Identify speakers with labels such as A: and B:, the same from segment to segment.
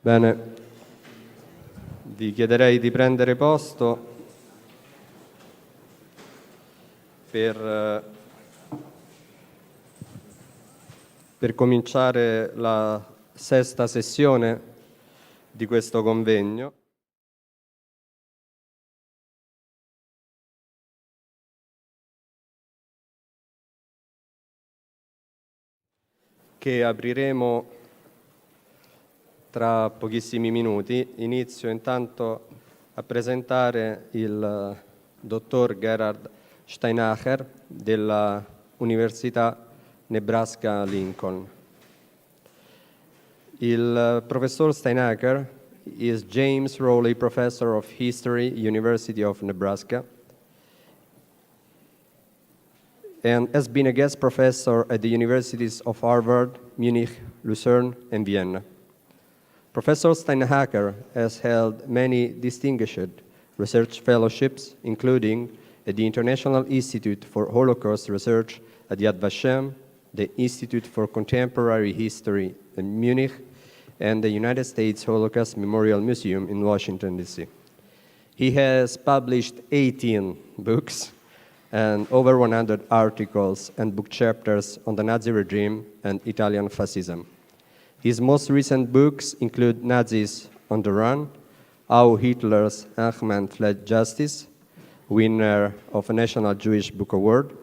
A: Bene, vi chiederei di prendere posto per cominciare la sesta sessione di questo convegno. Che apriremo tra pochissimi minuti. Inizio intanto a presentare il dottor Gerald Steinacher della Università Nebraska-Lincoln. Il professor Steinacher is James Rowley Professor of History, University of Nebraska, and has been a guest professor at the universities of Harvard, Munich, Lucerne, and Vienna. Professor Steinacher has held many distinguished research fellowships, including at the International Institute for Holocaust Research at Yad Vashem, the Institute for Contemporary History in Munich, and the United States Holocaust Memorial Museum in Washington, D.C. He has published 18 books and over 100 articles and book chapters on the Nazi regime and Italian fascism. His most recent books include Nazis on the Run, How Hitler's Achman Fled Justice, winner of a National Jewish Book Award,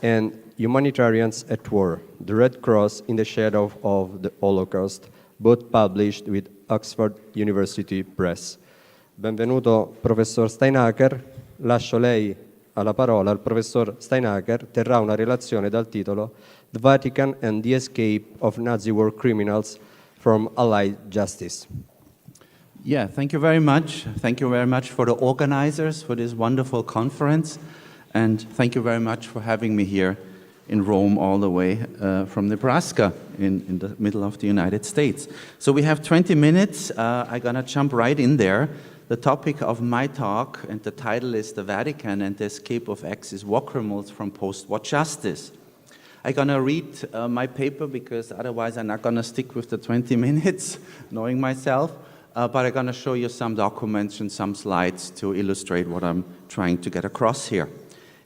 A: and Humanitarians at War, The Red Cross in the Shadow of the Holocaust, both published with Oxford University Press. Benvenuto, professor Steinacher. Lascio lei alla parola. Il professor Steinacher terrà una relazione dal titolo The Vatican and the Escape of Nazi War Criminals from Allied Justice.
B: Yeah, thank you very much. Thank you very much for the organizers for this wonderful conference, and thank you very much for having me here in Rome all the way from Nebraska in the middle of the United States. So we have 20 minutes. I'm going to jump right in there. The topic of my talk, and the title is The Vatican and the Escape of Axis War Criminals from Postwar Justice. I'm going to read my paper because otherwise I'm not going to stick with the 20 minutes, knowing myself. But I'm going to show you some documents and some slides to illustrate what I'm trying to get across here.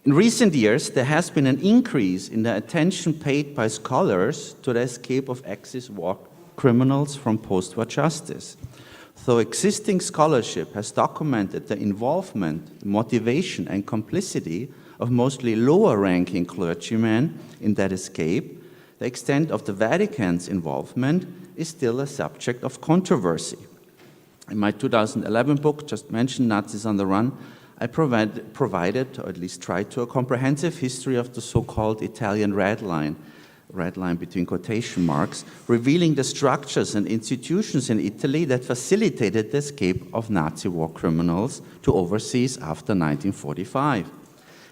B: In recent years, there has been an increase in the attention paid by scholars to the escape of Axis war criminals from post-war justice. Though existing scholarship has documented the involvement, motivation, and complicity of mostly lower-ranking clergymen in that escape, the extent of the Vatican's involvement is still a subject of controversy. In my 2011 book, just mentioned, Nazis on the Run, I provided, or at least tried to, a comprehensive history of the so-called Italian red line between quotation marks, revealing the structures and institutions in Italy that facilitated the escape of Nazi war criminals to overseas after 1945.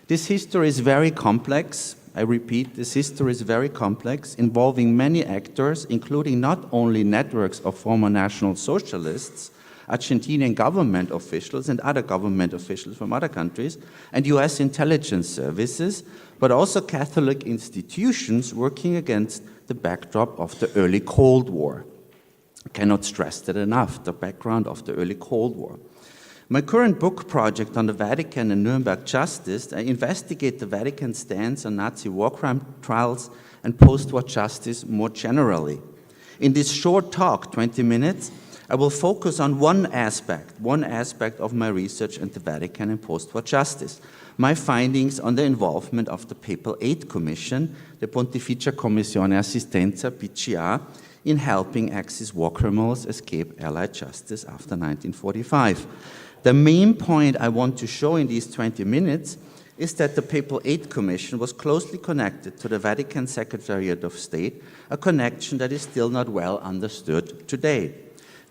B: This history is very complex. I repeat, this history is very complex, involving many actors, including not only networks of former National Socialists, Argentinian government officials and other government officials from other countries, and US intelligence services, but also Catholic institutions working against the backdrop of the early Cold War. I cannot stress that enough, the background of the early Cold War. My current book project on the Vatican and Nuremberg justice, I investigate the Vatican's stance on Nazi war crime trials and post-war justice more generally. In this short talk, 20 minutes, I will focus on one aspect of my research in the Vatican and post-war justice, my findings on the involvement of the Papal Aid Commission, the Pontificia Commissione Assistenza, PCA, in helping Axis war criminals escape Allied justice after 1945. The main point I want to show in these 20 minutes is that the Papal Aid Commission was closely connected to the Vatican Secretariat of State, a connection that is still not well understood today.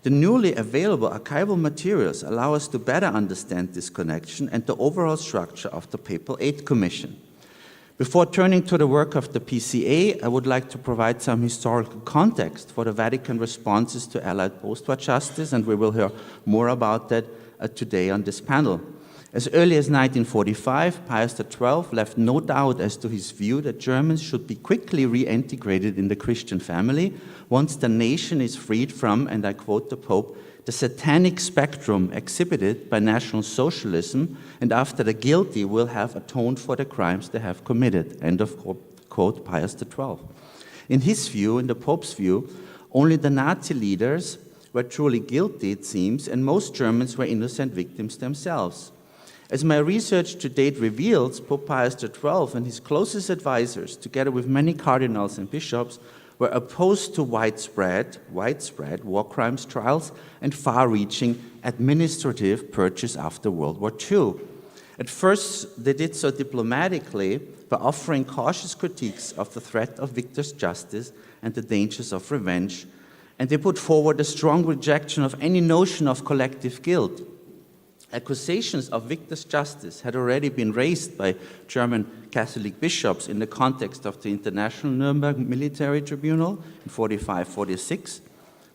B: The newly available archival materials allow us to better understand this connection and the overall structure of the Papal Aid Commission. Before turning to the work of the PCA, I would like to provide some historical context for the Vatican responses to Allied post-war justice, and we will hear more about that today on this panel. As early as 1945, Pius XII left no doubt as to his view that Germans should be quickly reintegrated in the Christian family once the nation is freed from, and I quote the Pope, the satanic spectrum exhibited by National Socialism, and after the guilty will have atoned for the crimes they have committed. End of quote, Pius XII. In his view, in the Pope's view, only the Nazi leaders were truly guilty, it seems, and most Germans were innocent victims themselves. As my research to date reveals, Pope Pius XII and his closest advisors, together with many cardinals and bishops, were opposed to widespread war crimes trials and far-reaching administrative purges after World War II. At first, they did so diplomatically by offering cautious critiques of the threat of victor's justice and the dangers of revenge, and they put forward a strong rejection of any notion of collective guilt. Accusations of victor's justice had already been raised by German Catholic bishops in the context of the International Nuremberg Military Tribunal in 45-46.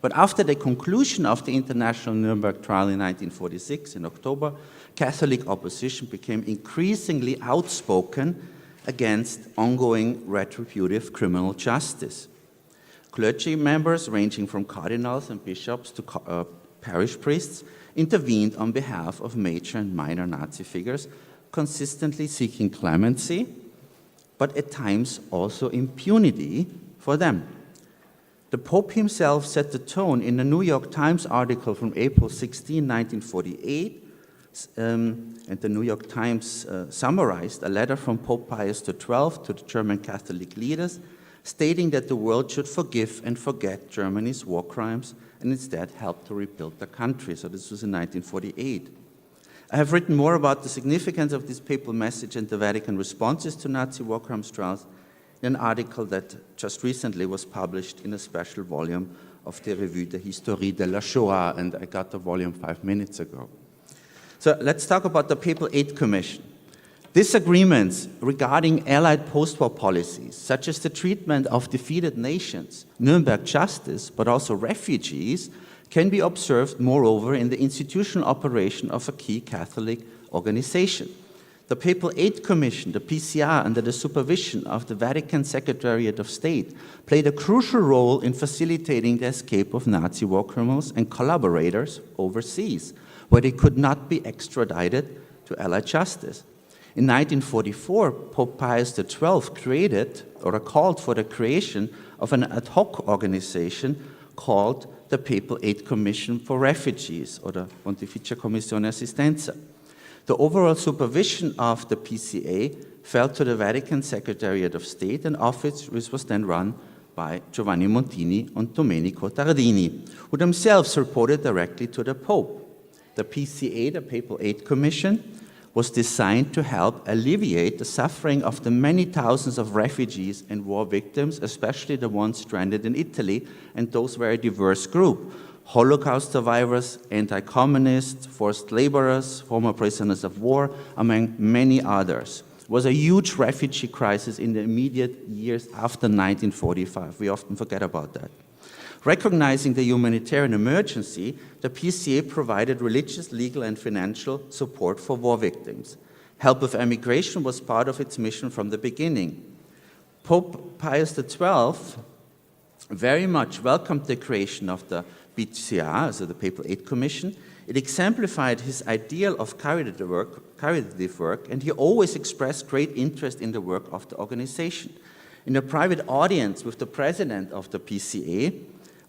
B: But after the conclusion of the International Nuremberg trial in 1946, in October, Catholic opposition became increasingly outspoken against ongoing retributive criminal justice. Clergy members, ranging from cardinals and bishops to parish priests, intervened on behalf of major and minor Nazi figures, consistently seeking clemency, but at times also impunity for them. The Pope himself set the tone in a New York Times article from April 16, 1948, and the New York Times summarized a letter from Pope Pius XII to the German Catholic leaders, stating that the world should forgive and forget Germany's war crimes and instead help to rebuild the country. So this was in 1948. I have written more about the significance of this papal message and the Vatican responses to Nazi war crimes trials in an article that just recently was published in a special volume of the Revue de Historie de la Shoah, and I got the volume 5 minutes ago. So let's talk about the Papal Aid Commission. Disagreements regarding Allied post-war policies, such as the treatment of defeated nations, Nuremberg justice, but also refugees, can be observed, moreover, in the institutional operation of a key Catholic organization. The Papal Aid Commission, the PCA, under the supervision of the Vatican Secretariat of State, played a crucial role in facilitating the escape of Nazi war criminals and collaborators overseas, where they could not be extradited to Allied justice. In 1944, Pope Pius XII created, or called for the creation of an ad hoc organization called the Papal Aid Commission for Refugees, or the Pontificia Commissione Assistenza. The overall supervision of the PCA fell to the Vatican Secretariat of State, an office which was then run by Giovanni Montini and Domenico Tardini, who themselves reported directly to the Pope. The PCA, the Papal Aid Commission, was designed to help alleviate the suffering of the many thousands of refugees and war victims, especially the ones stranded in Italy, and those were a diverse group. Holocaust survivors, anti-communists, forced laborers, former prisoners of war, among many others. It was a huge refugee crisis in the immediate years after 1945. We often forget about that. Recognizing the humanitarian emergency, the PCA provided religious, legal, and financial support for war victims. Help with emigration was part of its mission from the beginning. Pope Pius XII very much welcomed the creation of the PCA, also the Papal Aid Commission. It exemplified his ideal of caritative work, and he always expressed great interest in the work of the organization. In a private audience with the president of the PCA,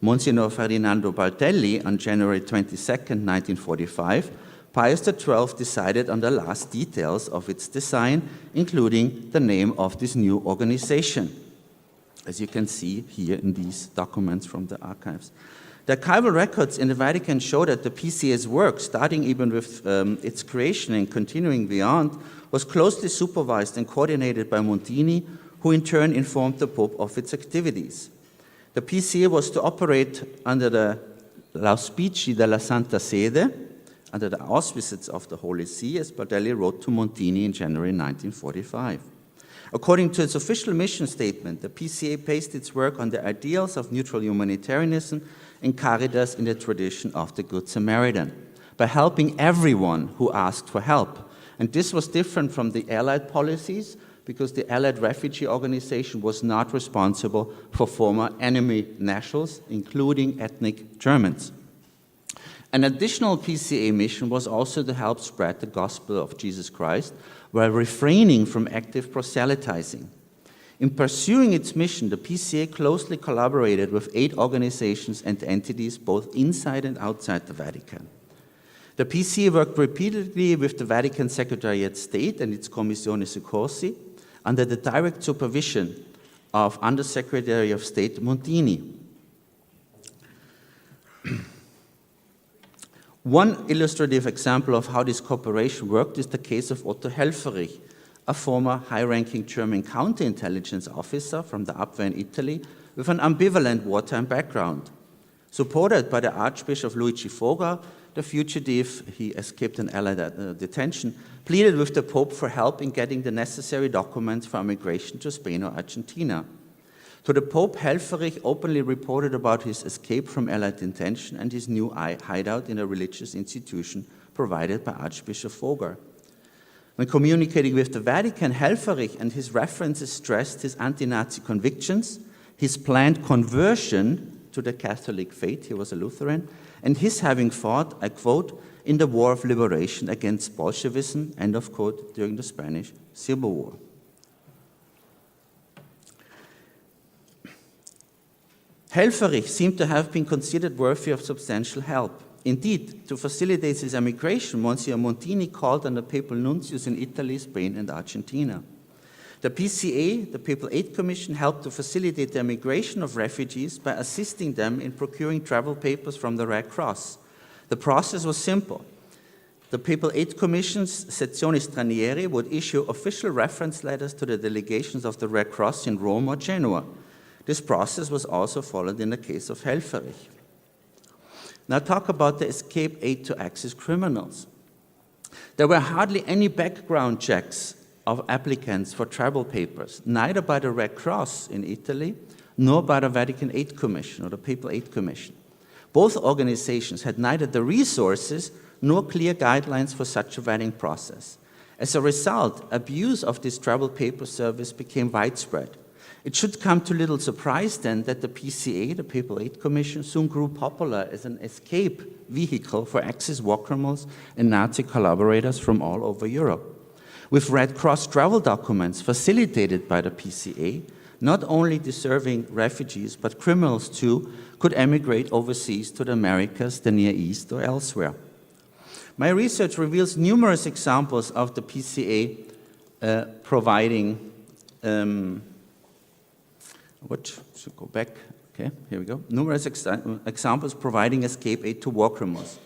B: Monsignor Ferdinando Baldelli, on January 22, 1945, Pius XII decided on the last details of its design, including the name of this new organization, as you can see here in these documents from the archives. The archival records in the Vatican show that the PCA's work, starting even with its creation and continuing beyond, was closely supervised and coordinated by Montini, who in turn informed the Pope of its activities. The PCA was to operate under the auspici della Santa Sede, under the auspices of the Holy See, as Baldelli wrote to Montini in January 1945. According to its official mission statement, the PCA based its work on the ideals of neutral humanitarianism and caritas in the tradition of the Good Samaritan, by helping everyone who asked for help. And this was different from the Allied policies because the Allied Refugee Organization was not responsible for former enemy nationals, including ethnic Germans. An additional PCA mission was also to help spread the gospel of Jesus Christ while refraining from active proselytizing. In pursuing its mission, the PCA closely collaborated with 8 organizations and entities both inside and outside the Vatican. The PCA worked repeatedly with the Vatican Secretariat of State and its Commissione Soccorsi under the direct supervision of Undersecretary of State Montini. One illustrative example of how this cooperation worked is the case of Otto Helfferich, a former high-ranking German counterintelligence officer from the Abwehr in Italy with an ambivalent wartime background. Supported by the Archbishop Luigi Foga, the fugitive, he escaped an Allied detention, pleaded with the Pope for help in getting the necessary documents for immigration to Spain or Argentina. To the Pope, Helfferich openly reported about his escape from Allied detention and his new hideout in a religious institution provided by Archbishop Foga. When communicating with the Vatican, Helfferich and his references stressed his anti-Nazi convictions, his planned conversion to the Catholic faith, he was a Lutheran, and his having fought, I quote, in the war of liberation against Bolshevism, end of quote, during the Spanish Civil War. Helfferich seemed to have been considered worthy of substantial help. Indeed, to facilitate his emigration, Monsignor Montini called on the papal nuncios in Italy, Spain, and Argentina. The PCA, the Papal Aid Commission, helped to facilitate the emigration of refugees by assisting them in procuring travel papers from the Red Cross. The process was simple. The Papal Aid Commission's Sezioni Stranieri would issue official reference letters to the delegations of the Red Cross in Rome or Genoa. This process was also followed in the case of Helfferich. Now talk about the escape aid to access criminals. There were hardly any background checks of applicants for travel papers, neither by the Red Cross in Italy, nor by the Vatican Aid Commission or the Papal Aid Commission. Both organizations had neither the resources nor clear guidelines for such a vetting process. As a result, abuse of this travel paper service became widespread. It should come to little surprise then that the PCA, the Papal Aid Commission, soon grew popular as an escape vehicle for access war criminals and Nazi collaborators from all over Europe. With Red Cross travel documents facilitated by the PCA, not only deserving refugees, but criminals too, could emigrate overseas to the Americas, the Near East, or elsewhere. My research reveals numerous examples of the PCA providing numerous examples providing escape aid to war criminals.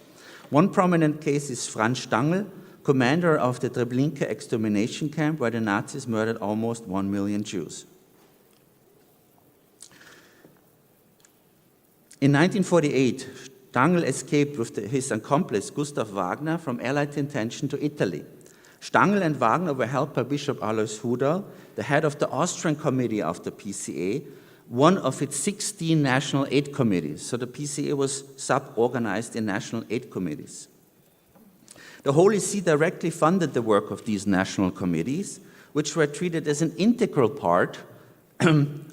B: One prominent case is Franz Stangl, commander of the Treblinka extermination camp where the Nazis murdered almost 1 million Jews. In 1948, Stangl escaped with his accomplice Gustav Wagner from Allied detention to Italy. Stangl and Wagner were helped by Bishop Alois Hudal, the head of the Austrian committee of the PCA, one of its 16 national aid committees. So the PCA was sub-organized in national aid committees. The Holy See directly funded the work of these national committees, which were treated as an integral part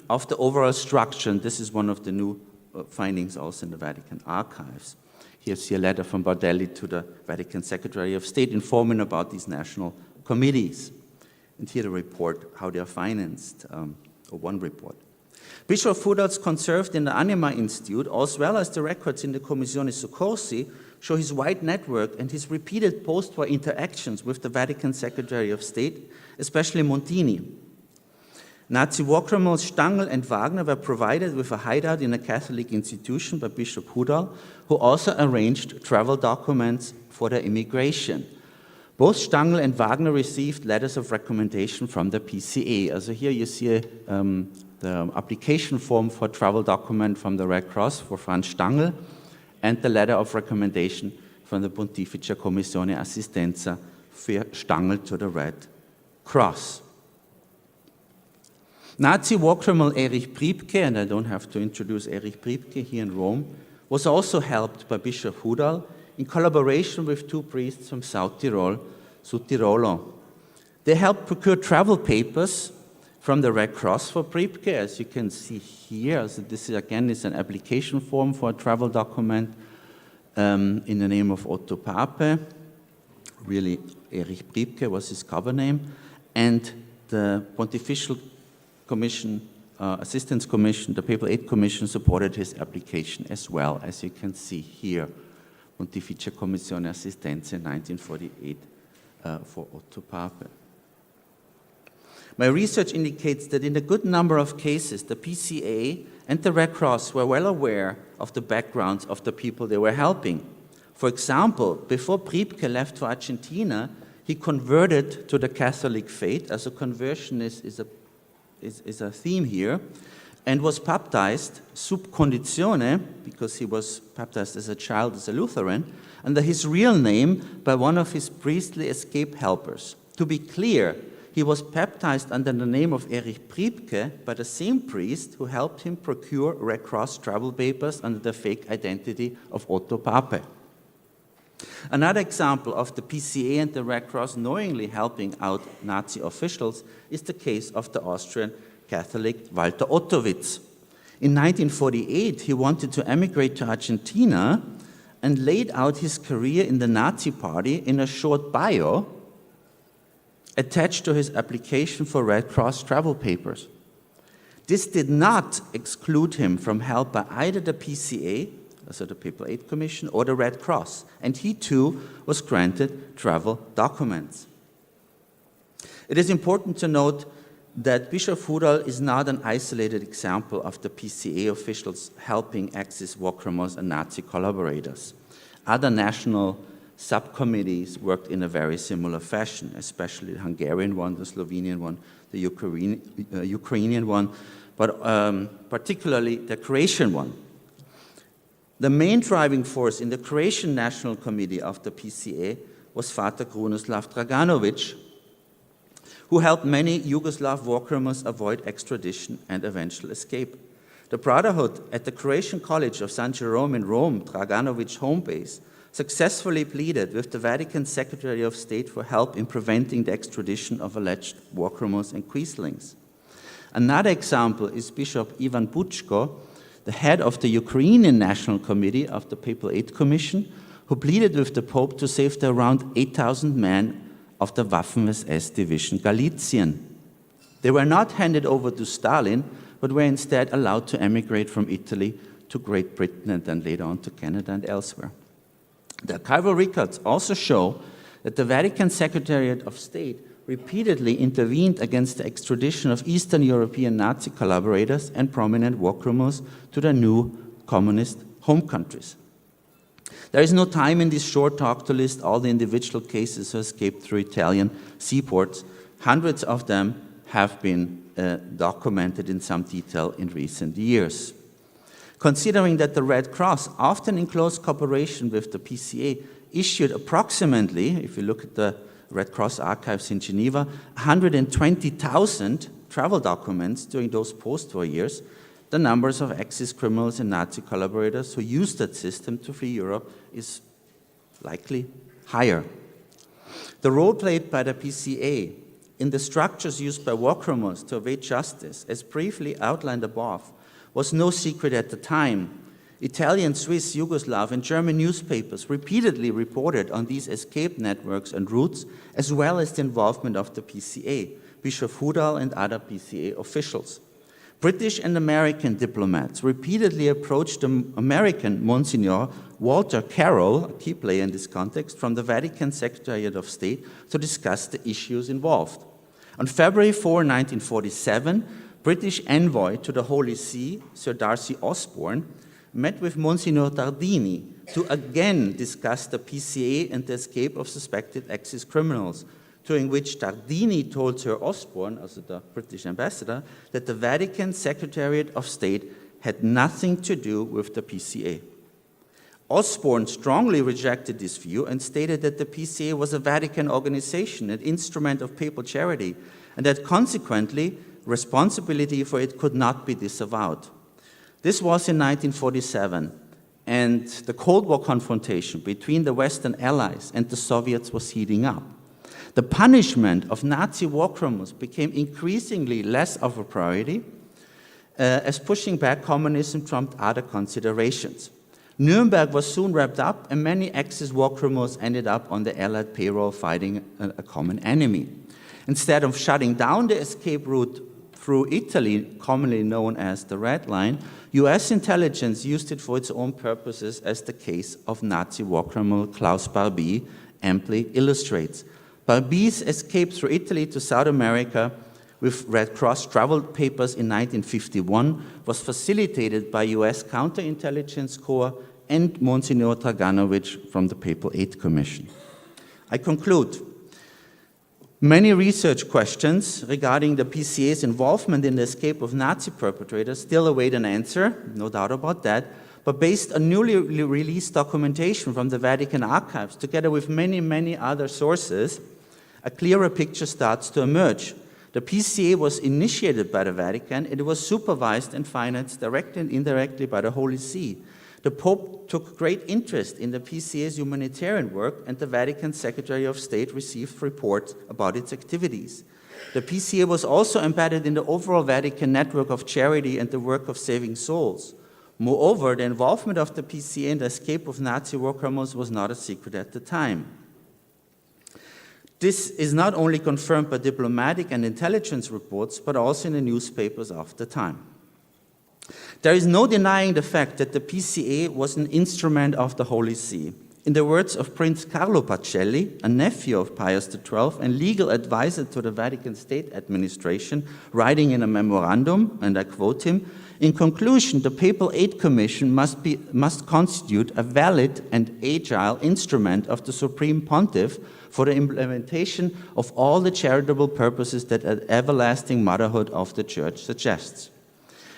B: of the overall structure. And this is one of the new findings also in the Vatican archives. Here you see a letter from Bardelli to the Vatican Secretary of State informing about these national committees. And here the report, how they are financed, or one report. Bishop Hudal's conserved in the Anima Institute, as well as the records in the Commissione Soccorsi, show his wide network and his repeated post-war interactions with the Vatican Secretary of State, especially Montini. Nazi war criminals Stangl and Wagner were provided with a hideout in a Catholic institution by Bishop Hudal, who also arranged travel documents for their immigration. Both Stangl and Wagner received letters of recommendation from the PCA. Also here you see the application form for travel document from the Red Cross for Franz Stangl and the letter of recommendation from the Pontificia Commissione Assistenza for Stangl to the Red Cross. Nazi war criminal Erich Priebke, and I don't have to introduce Erich Priebke here in Rome, was also helped by Bishop Hudal in collaboration with 2 priests from South Tyrol, Südtirolo. They helped procure travel papers from the Red Cross for Priebke, as you can see here. So this is, again, is an application form for a travel document in the name of Otto Pape. Really, Erich Priebke was his cover name. And the Pontifical Commission, Assistance Commission, the Papal Aid Commission supported his application as well, as you can see here. Pontificia Commissione Assistenza in 1948 for Otto Pape. My research indicates that in a good number of cases, the PCA and the Red Cross were well aware of the backgrounds of the people they were helping. For example, before Priebke left for Argentina, he converted to the Catholic faith, as a conversion is a theme here, and was baptized sub conditione, because he was baptized as a child as a Lutheran, under his real name by one of his priestly escape helpers. To be clear, he was baptized under the name of Erich Priebke by the same priest who helped him procure Red Cross travel papers under the fake identity of Otto Pape. Another example of the PCA and the Red Cross knowingly helping out Nazi officials is the case of the Austrian Catholic Walter Ottowitz. In 1948, he wanted to emigrate to Argentina and laid out his career in the Nazi Party in a short bio attached to his application for Red Cross travel papers. This did not exclude him from help by either the PCA, also the Papal Aid Commission, or the Red Cross, and he too was granted travel documents. It is important to note that Bishop Hudal is not an isolated example of the PCA officials helping Axis war criminals and Nazi collaborators. Other national subcommittees worked in a very similar fashion, especially the Hungarian one, the Slovenian one, the Ukrainian one, but particularly the Croatian one. The main driving force in the Croatian National Committee of the PCA was Father Krunoslav Draganovic, who helped many Yugoslav war criminals avoid extradition and eventual escape. The Brotherhood at the Croatian College of San Jerome in Rome, Draganovic's home base, successfully pleaded with the Vatican Secretary of State for help in preventing the extradition of alleged war criminals and quislings. Another example is Bishop Ivan Buchko, the head of the Ukrainian National Committee of the Papal Aid Commission, who pleaded with the Pope to save the around 8,000 men of the Waffen-SS Division Galizien. They were not handed over to Stalin, but were instead allowed to emigrate from Italy to Great Britain and then later on to Canada and elsewhere. The archival records also show that the Vatican Secretariat of State repeatedly intervened against the extradition of Eastern European Nazi collaborators and prominent war criminals to their new communist home countries. There is no time in this short talk to list all the individual cases who escaped through Italian seaports. Hundreds of them have been documented in some detail in recent years. Considering that the Red Cross, often in close cooperation with the PCA, issued approximately, if you look at the Red Cross archives in Geneva, 120,000 travel documents during those post-war years, the numbers of Axis criminals and Nazi collaborators who used that system to flee Europe is likely higher. The role played by the PCA in the structures used by war criminals to evade justice, as briefly outlined above, was no secret at the time. Italian, Swiss, Yugoslav, and German newspapers repeatedly reported on these escape networks and routes, as well as the involvement of the PCA, Bishop Hudal and other PCA officials. British and American diplomats repeatedly approached the American Monsignor Walter Carroll, a key player in this context, from the Vatican Secretariat of State to discuss the issues involved. On February 4, 1947, British envoy to the Holy See, Sir Darcy Osborne, met with Monsignor Tardini to again discuss the PCA and the escape of suspected Axis criminals, during which Tardini told Sir Osborne, also the British ambassador, that the Vatican Secretariat of State had nothing to do with the PCA. Osborne strongly rejected this view and stated that the PCA was a Vatican organization, an instrument of papal charity, and that consequently, responsibility for it could not be disavowed. This was in 1947, and the Cold War confrontation between the Western Allies and the Soviets was heating up. The punishment of Nazi war criminals became increasingly less of a priority as pushing back communism trumped other considerations. Nuremberg was soon wrapped up, and many Axis war criminals ended up on the Allied payroll fighting a common enemy. Instead of shutting down the escape route through Italy, commonly known as the Red Line, US intelligence used it for its own purposes, as the case of Nazi war criminal Klaus Barbie amply illustrates. Barbie's escape through Italy to South America with Red Cross travel papers in 1951 was facilitated by US Counterintelligence Corps and Monsignor Draganovic from the Papal Aid Commission. I conclude. Many research questions regarding the PCA's involvement in the escape of Nazi perpetrators still await an answer, no doubt about that, but based on newly released documentation from the Vatican archives, together with many, many other sources, a clearer picture starts to emerge. The PCA was initiated by the Vatican, and it was supervised and financed directly and indirectly by the Holy See. The Pope took great interest in the PCA's humanitarian work, and the Vatican Secretary of State received reports about its activities. The PCA was also embedded in the overall Vatican network of charity and the work of saving souls. Moreover, the involvement of the PCA in the escape of Nazi war criminals was not a secret at the time. This is not only confirmed by diplomatic and intelligence reports, but also in the newspapers of the time. There is no denying the fact that the PCA was an instrument of the Holy See. In the words of Prince Carlo Pacelli, a nephew of Pius XII and legal advisor to the Vatican State Administration, writing in a memorandum, and I quote him, "In conclusion, the Papal Aid Commission must constitute a valid and agile instrument of the Supreme Pontiff for the implementation of all the charitable purposes that an everlasting motherhood of the Church suggests.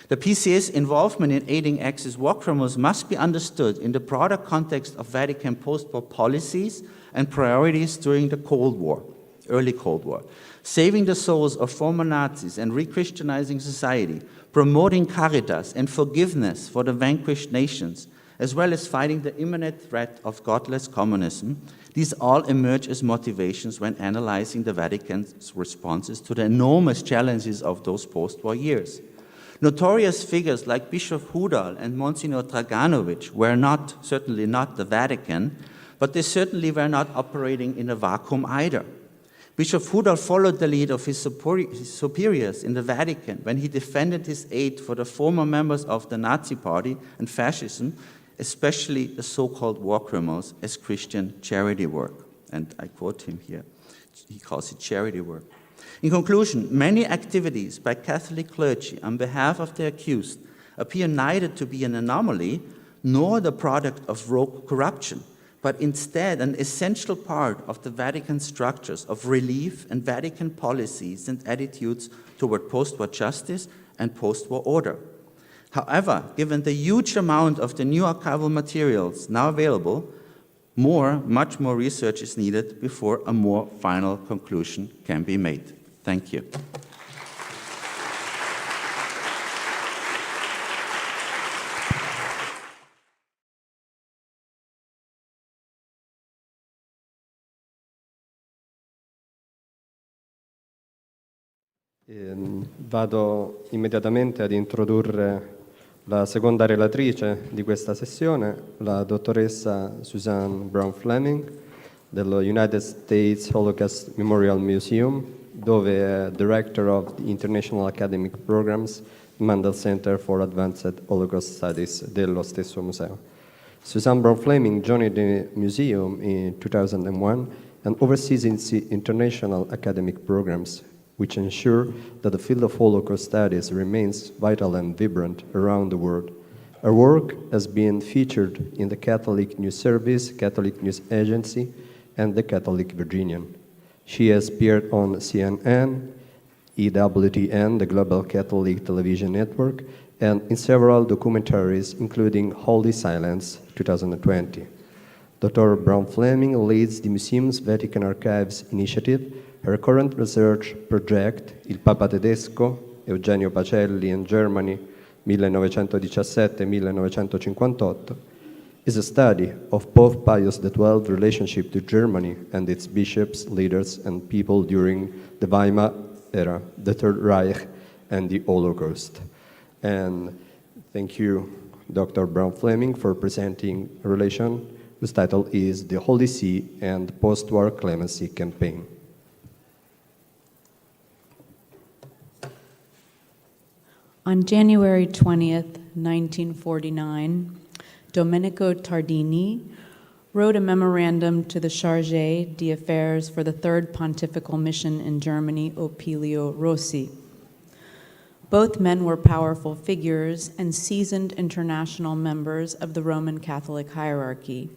B: The PCA's involvement in aiding Axis war criminals must be understood in the broader context of Vatican post-war policies and priorities during the Cold War, early Cold War, saving the souls of former Nazis and re-Christianizing society, promoting caritas and forgiveness for the vanquished nations, as well as fighting the imminent threat of godless communism. These all emerge as motivations when analyzing the Vatican's responses to the enormous challenges of those post-war years. Notorious figures like Bishop Hudal and Monsignor Draganovic were certainly not the Vatican, but they certainly were not operating in a vacuum either. Bishop Hudal followed the lead of his superiors in the Vatican when he defended his aid for the former members of the Nazi Party and fascism, especially the so-called war criminals, as Christian charity work. And I quote him here. He calls it charity work. In conclusion, many activities by Catholic clergy on behalf of the accused appear neither to be an anomaly nor the product of rogue corruption, but instead an essential part of the Vatican structures of relief and Vatican policies and attitudes toward post-war justice and post-war order. However, given the huge amount of the new archival materials now available, much more research is needed before a more final conclusion can be made. Thank you.
A: Vado immediatamente ad introdurre la seconda relatrice di questa sessione, la dottoressa Suzanne Brown-Fleming dello United States Holocaust Memorial Museum, dove è Director of the International Academic Programs, Mandel Center for Advanced Holocaust Studies dello stesso museo. Suzanne Brown-Fleming joined the museum in 2001 and oversees its international academic programs, which ensure that the field of Holocaust studies remains vital and vibrant around the world. Her work has been featured in the Catholic News Service, Catholic News Agency, and the Catholic Virginian. She has appeared on CNN, EWTN, the Global Catholic Television Network, and in several documentaries, including Holy Silence 2020. Dr. Brown-Fleming leads the museum's Vatican Archives initiative. Her current research project, Il Papa Tedesco, Eugenio Pacelli in Germany, 1917-1958, is a study of Pope Pius XII's relationship to Germany and its bishops, leaders, and people during the Weimar era, the Third Reich, and the Holocaust. And thank you, Dr. Brown-Fleming, for presenting a relation whose title is The Holy See and Postwar Clemency Campaign.
C: On January 20th, 1949, Domenico Tardini wrote a memorandum to the Chargé d'Affaires for the Third Pontifical Mission in Germany, Opilio Rossi. Both men were powerful figures and seasoned international members of the Roman Catholic hierarchy.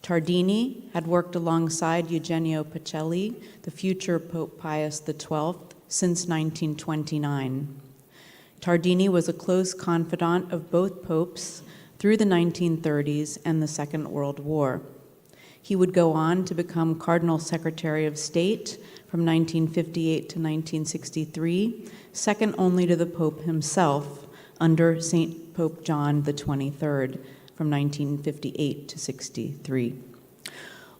C: Tardini had worked alongside Eugenio Pacelli, the future Pope Pius XII, since 1929. Tardini was a close confidant of both popes through the 1930s and the Second World War. He would go on to become Cardinal Secretary of State from 1958 to 1963, second only to the Pope himself under Saint Pope John XXIII from 1958 to 63.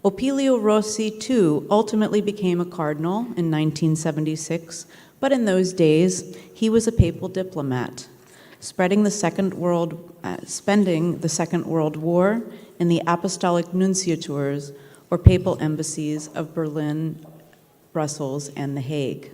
C: Opilio Rossi, too, ultimately became a cardinal in 1976, but in those days, he was a papal diplomat, spending the Second World War in the apostolic nunciatures, or papal embassies of Berlin, Brussels, and The Hague.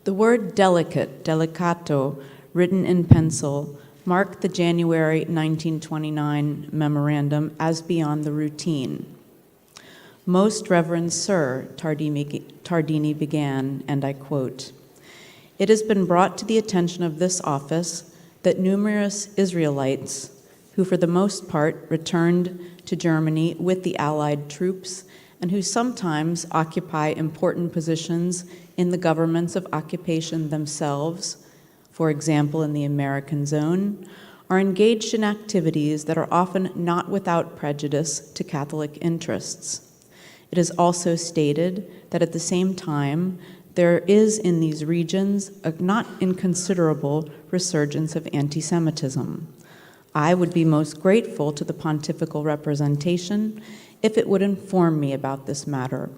C: The word delicate, delicato, written in pencil, marked the January 1929 memorandum as beyond the routine. Most Reverend Sir, Tardini began, and I quote, "It has been brought to the attention of this office that numerous Israelites, who for the most part returned to Germany with the Allied troops and who sometimes occupy important positions in the governments of occupation themselves, for example in the American zone, are engaged in activities that are often not without prejudice to Catholic interests. It is also stated that at the same time, there is in these regions a not inconsiderable resurgence of anti-Semitism. I would be most grateful to the pontifical representation if it would inform me about this matter,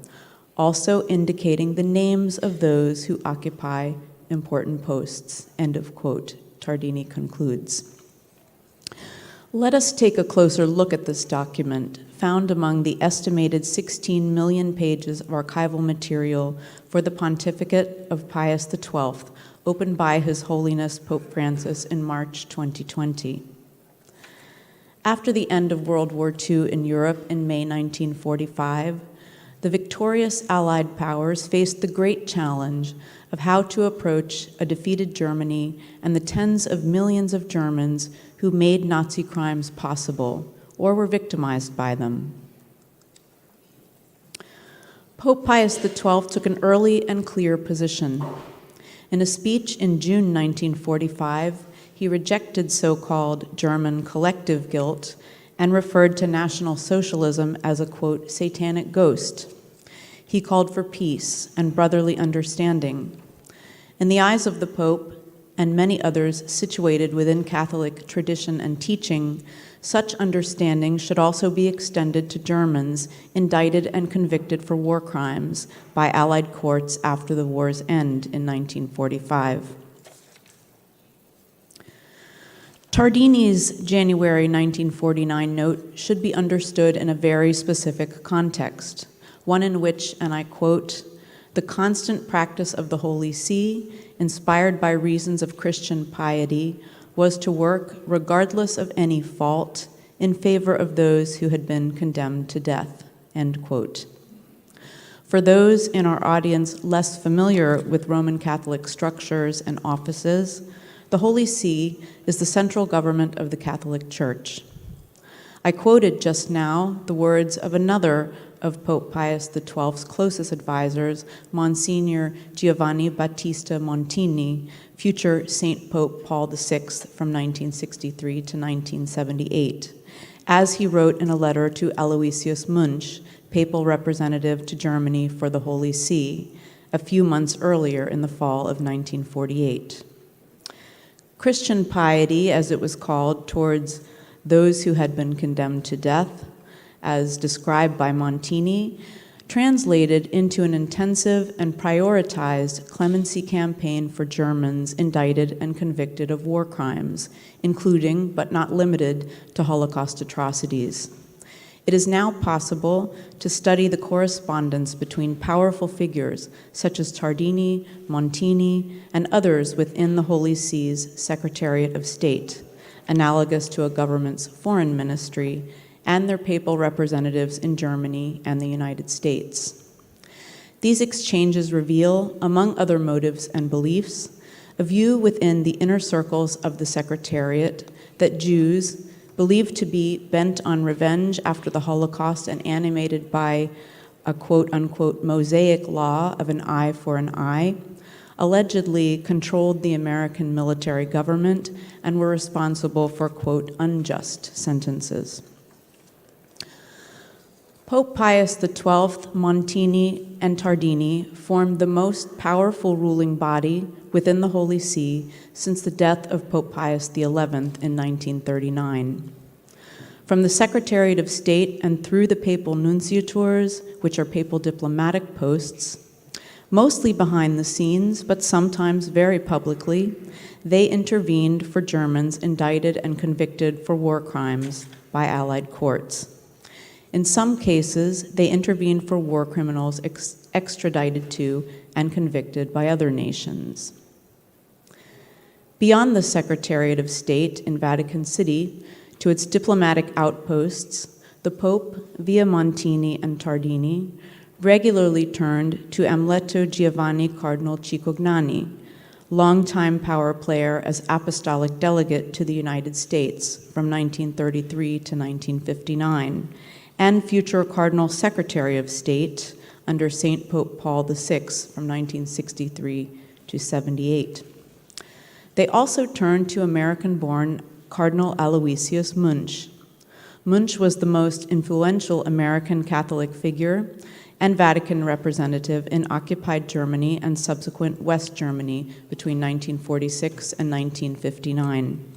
C: also indicating the names of those who occupy important posts," end of quote, Tardini concludes. Let us take a closer look at this document, found among the estimated 16 million pages of archival material for the pontificate of Pius XII, opened by His Holiness Pope Francis in March 2020. After the end of World War II in Europe in May 1945, the victorious Allied powers faced the great challenge of how to approach a defeated Germany and the tens of millions of Germans who made Nazi crimes possible or were victimized by them. Pope Pius XII took an early and clear position. In a speech in June 1945, he rejected so-called German collective guilt and referred to National Socialism as a, quote, satanic ghost. He called for peace and brotherly understanding. In the eyes of the Pope and many others situated within Catholic tradition and teaching, such understanding should also be extended to Germans indicted and convicted for war crimes by Allied courts after the war's end in 1945. Tardini's January 1949 note should be understood in a very specific context, one in which, and I quote, "the constant practice of the Holy See, inspired by reasons of Christian piety, was to work, regardless of any fault, in favor of those who had been condemned to death," end quote. For those in our audience less familiar with Roman Catholic structures and offices, the Holy See is the central government of the Catholic Church. I quoted just now the words of another of Pope Pius XII's closest advisors, Monsignor Giovanni Battista Montini, future Saint Pope Paul VI from 1963 to 1978, as he wrote in a letter to Aloysius Munch, papal representative to Germany for the Holy See, a few months earlier in the fall of 1948. Christian piety, as it was called, towards those who had been condemned to death, as described by Montini, translated into an intensive and prioritized clemency campaign for Germans indicted and convicted of war crimes, including, but not limited to, Holocaust atrocities. It is now possible to study the correspondence between powerful figures such as Tardini, Montini, and others within the Holy See's Secretariat of State, analogous to a government's foreign ministry, and their papal representatives in Germany and the United States. These exchanges reveal, among other motives and beliefs, a view within the inner circles of the Secretariat that Jews, believed to be bent on revenge after the Holocaust and animated by a quote-unquote Mosaic law of an eye for an eye, allegedly controlled the American military government and were responsible for, quote, unjust sentences. Pope Pius XII, Montini, and Tardini formed the most powerful ruling body within the Holy See since the death of Pope Pius XI in 1939. From the Secretariat of State and through the papal nunciatures, which are papal diplomatic posts, mostly behind the scenes, but sometimes very publicly, they intervened for Germans indicted and convicted for war crimes by Allied courts. In some cases, they intervened for war criminals extradited to and convicted by other nations. Beyond the Secretariat of State in Vatican City, to its diplomatic outposts, the Pope, via Montini and Tardini, regularly turned to Amleto Giovanni Cardinal Cicognani, longtime power player as apostolic delegate to the United States from 1933 to 1959, and future Cardinal Secretary of State under St. Pope Paul VI from 1963 to 78. They also turned to American-born Cardinal Aloysius Munch. Munch was the most influential American Catholic figure and Vatican representative in occupied Germany and subsequent West Germany between 1946 and 1959.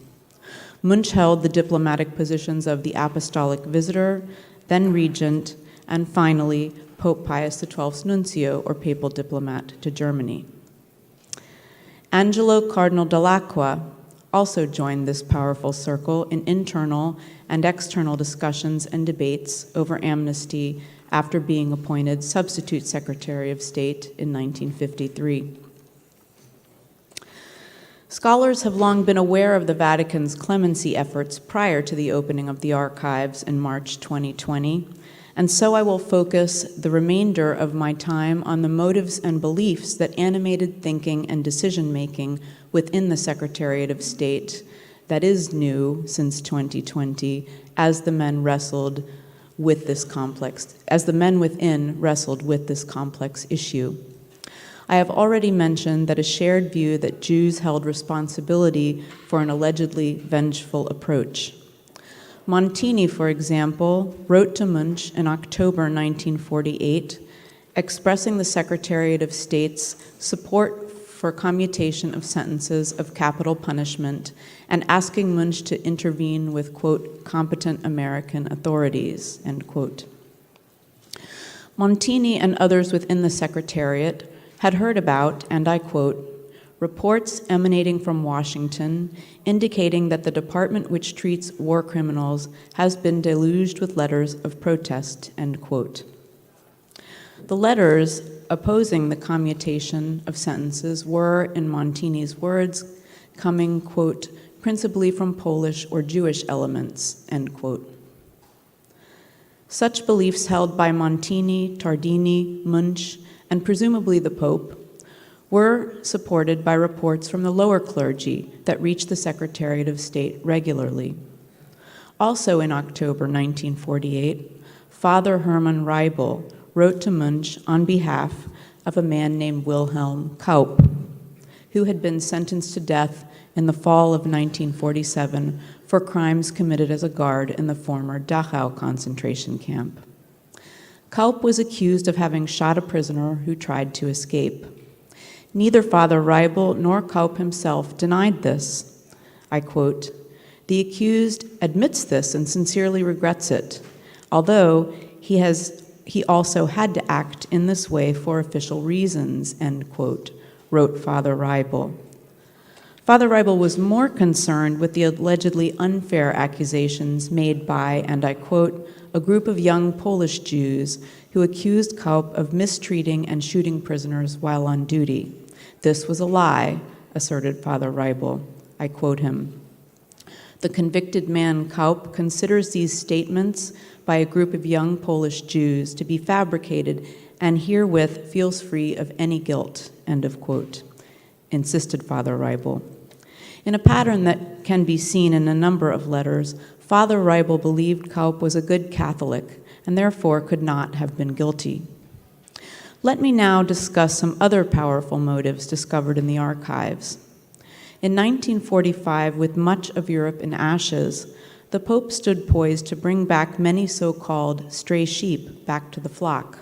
C: Munch held the diplomatic positions of the Apostolic Visitor, then Regent, and finally, Pope Pius XII's Nuncio, or Papal Diplomat, to Germany. Angelo Cardinal Dell'Acqua also joined this powerful circle in internal and external discussions and debates over amnesty after being appointed Substitute Secretary of State in 1953. Scholars have long been aware of the Vatican's clemency efforts prior to the opening of the archives in March 2020, and so I will focus the remainder of my time on the motives and beliefs that animated thinking and decision-making within the Secretariat of State that is new since 2020 as the men wrestled with this complex, as the men within wrestled with this complex issue. I have already mentioned that a shared view that Jews held responsibility for an allegedly vengeful approach. Montini, for example, wrote to Munch in October 1948, expressing the Secretariat of State's support for commutation of sentences of capital punishment and asking Munch to intervene with, quote, competent American authorities, end quote. Montini and others within the Secretariat had heard about, and I quote, reports emanating from Washington indicating that the department which treats war criminals has been deluged with letters of protest, end quote. The letters opposing the commutation of sentences were, in Montini's words, coming, quote, principally from Polish or Jewish elements, end quote. Such beliefs held by Montini, Tardini, Munch, and presumably the Pope, were supported by reports from the lower clergy that reached the Secretariat of State regularly. Also in October 1948, Father Hermann Reibel wrote to Munch on behalf of a man named Wilhelm Kaup, who had been sentenced to death in the fall of 1947 for crimes committed as a guard in the former Dachau concentration camp. Kaup was accused of having shot a prisoner who tried to escape. Neither Father Reibel nor Kaup himself denied this, I quote, "The accused admits this and sincerely regrets it, although he also had to act in this way for official reasons," end quote, wrote Father Rabbi. Father Rabbi was more concerned with the allegedly unfair accusations made by, and I quote, "a group of young Polish Jews who accused Kaup of mistreating and shooting prisoners while on duty. This was a lie," asserted Father Rabbi. I quote him. "The convicted man Kaup considers these statements by a group of young Polish Jews to be fabricated and herewith feels free of any guilt," end of quote, insisted Father Rabbi. In a pattern that can be seen in a number of letters, Father Rabbi believed Kaup was a good Catholic and therefore could not have been guilty. Let me now discuss some other powerful motives discovered in the archives. In 1945, with much of Europe in ashes, the Pope stood poised to bring back many so-called stray sheep back to the flock.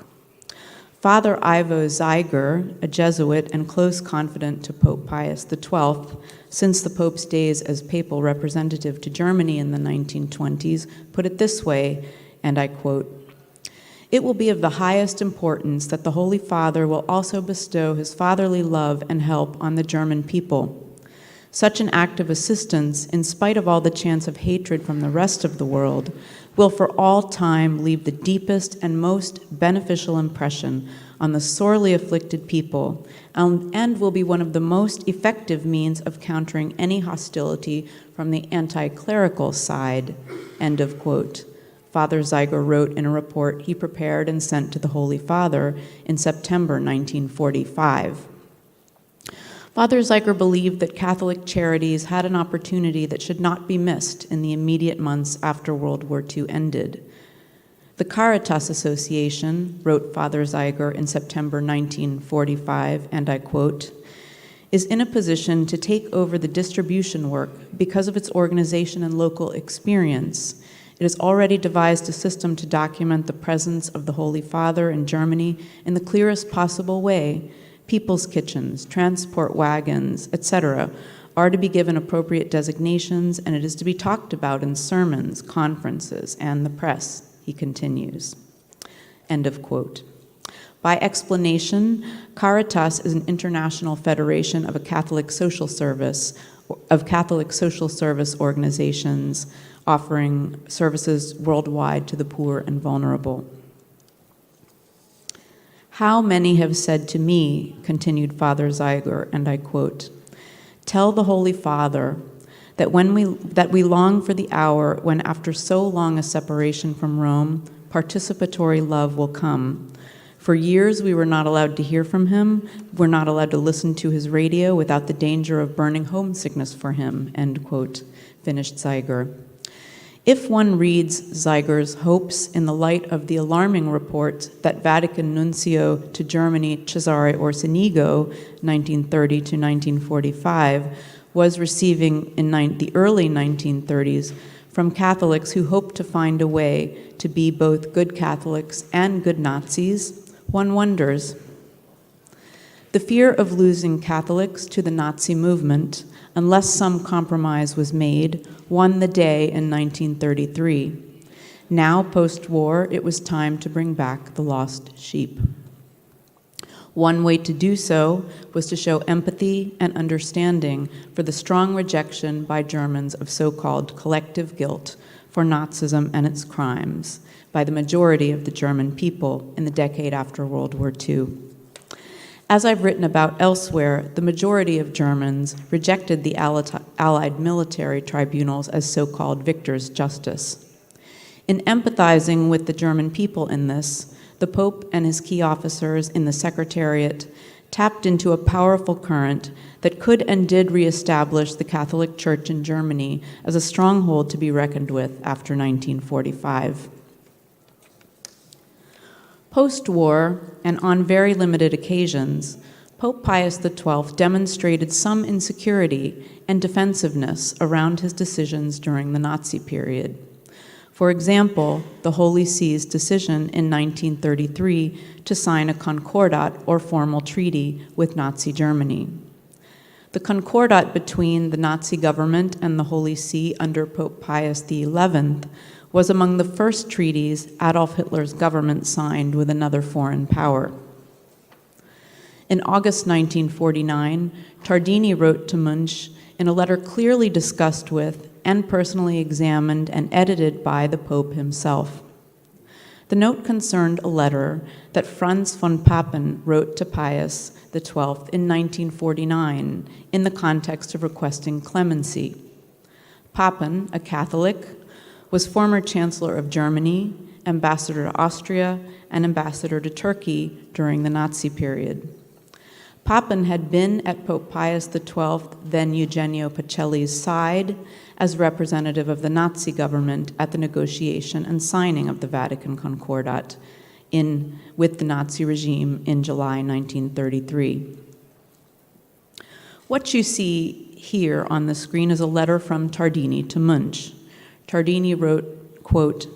C: Father Ivo Zeiger, a Jesuit and close confidant to Pope Pius XII, since the Pope's days as papal representative to Germany in the 1920s, put it this way, and I quote, "It will be of the highest importance that the Holy Father will also bestow his fatherly love and help on the German people. Such an act of assistance, in spite of all the chance of hatred from the rest of the world, will for all time leave the deepest and most beneficial impression on the sorely afflicted people, and will be one of the most effective means of countering any hostility from the anti-clerical side," end of quote. Father Zeiger wrote in a report he prepared and sent to the Holy Father in September 1945. Father Zeiger believed that Catholic charities had an opportunity that should not be missed in the immediate months after World War II ended. "The Caritas Association," wrote Father Zeiger in September 1945, and I quote, "is in a position to take over the distribution work because of its organization and local experience. It has already devised a system to document the presence of the Holy Father in Germany in the clearest possible way. People's kitchens, transport wagons, etc., are to be given appropriate designations, and it is to be talked about in sermons, conferences, and the press," he continues. End of quote. By explanation, Caritas is an international federation of Catholic social service organizations offering services worldwide to the poor and vulnerable. "How many have said to me," continued Father Zeiger, and I quote, "Tell the Holy Father that we long for the hour when, after so long a separation from Rome, participatory love will come. For years we were not allowed to hear from him, we're not allowed to listen to his radio without the danger of burning homesickness for him," end quote, finished Zeiger. If one reads Zeiger's hopes in the light of the alarming report that Vatican Nuncio to Germany, Cesare Orsenigo, 1930 to 1945, was receiving in the early 1930s from Catholics who hoped to find a way to be both good Catholics and good Nazis, one wonders. The fear of losing Catholics to the Nazi movement, unless some compromise was made, won the day in 1933. Now, post-war, it was time to bring back the lost sheep. One way to do so was to show empathy and understanding for the strong rejection by Germans of so-called collective guilt for Nazism and its crimes by the majority of the German people in the decade after World War II. As I've written about elsewhere, the majority of Germans rejected the Allied military tribunals as so-called victor's justice. In empathizing with the German people in this, the Pope and his key officers in the Secretariat tapped into a powerful current that could and did reestablish the Catholic Church in Germany as a stronghold to be reckoned with after 1945. Post-war, and on very limited occasions, Pope Pius XII demonstrated some insecurity and defensiveness around his decisions during the Nazi period. For example, the Holy See's decision in 1933 to sign a concordat or formal treaty with Nazi Germany. The concordat between the Nazi government and the Holy See under Pope Pius XI was among the first treaties Adolf Hitler's government signed with another foreign power. In August 1949, Tardini wrote to Munch in a letter clearly discussed with and personally examined and edited by the Pope himself. The note concerned a letter that Franz von Papen wrote to Pius XII in 1949 in the context of requesting clemency. Papen, a Catholic, was former Chancellor of Germany, ambassador to Austria, and ambassador to Turkey during the Nazi period. Papen had been at Pope Pius XII, then Eugenio Pacelli's side, as representative of the Nazi government at the negotiation and signing of the Vatican Concordat with the Nazi regime in July 1933. What you see here on the screen is a letter from Tardini to Munch. Tardini wrote, quote,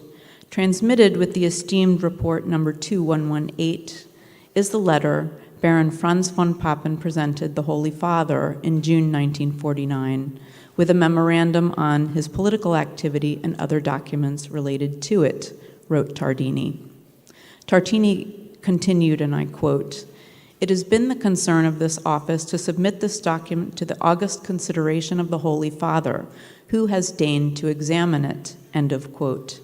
C: "Transmitted with the esteemed report number 2118 is the letter Baron Franz von Papen presented the Holy Father in June 1949 with a memorandum on his political activity and other documents related to it," wrote Tardini. Tardini continued, and I quote, "It has been the concern of this office to submit this document to the august consideration of the Holy Father, who has deigned to examine it," end of quote.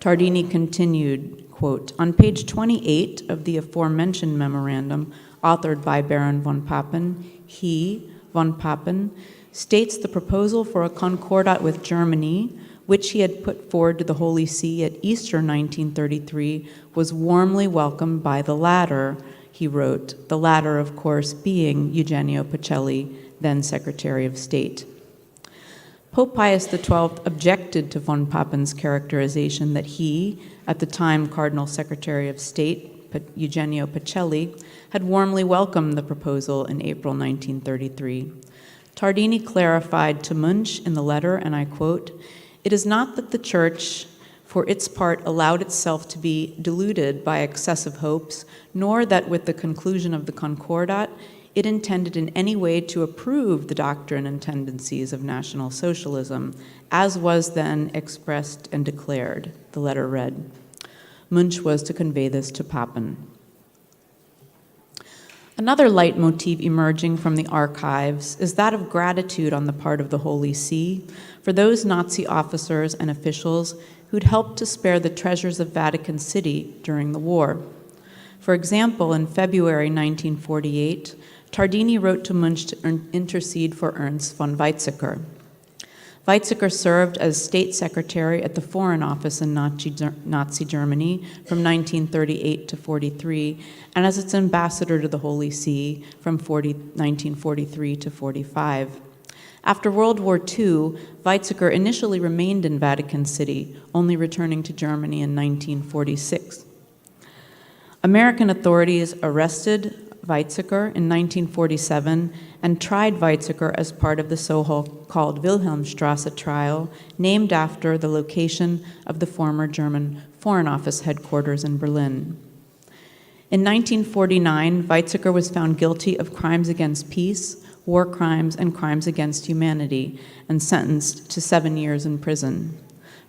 C: Tardini continued, quote, "On page 28 of the aforementioned memorandum, authored by Baron von Papen, he, von Papen, states the proposal for a concordat with Germany, which he had put forward to the Holy See at Easter 1933, was warmly welcomed by the latter," he wrote, the latter, of course, being Eugenio Pacelli, then Secretary of State. Pope Pius XII objected to von Papen's characterization that he, at the time Cardinal Secretary of State, Eugenio Pacelli, had warmly welcomed the proposal in April 1933. Tardini clarified to Munch in the letter, and I quote, "It is not that the Church, for its part, allowed itself to be deluded by excessive hopes, nor that with the conclusion of the Concordat, it intended in any way to approve the doctrine and tendencies of National Socialism, as was then expressed and declared," the letter read. Munch was to convey this to Papen. Another leitmotif emerging from the archives is that of gratitude on the part of the Holy See for those Nazi officers and officials who'd helped to spare the treasures of Vatican City during the war. For example, in February 1948, Tardini wrote to Munch to intercede for Ernst von Weizsäcker. Weizsäcker served as state secretary at the Foreign Office in Nazi Germany from 1938 to 43, and as its ambassador to the Holy See from 1943 to 45. After World War II, Weizsäcker initially remained in Vatican City, only returning to Germany in 1946. American authorities arrested Weizsäcker in 1947 and tried Weizsäcker as part of the so-called Wilhelmstrasse trial, named after the location of the former German Foreign Office headquarters in Berlin. In 1949, Weizsäcker was found guilty of crimes against peace, war crimes, and crimes against humanity, and sentenced to 7 years in prison.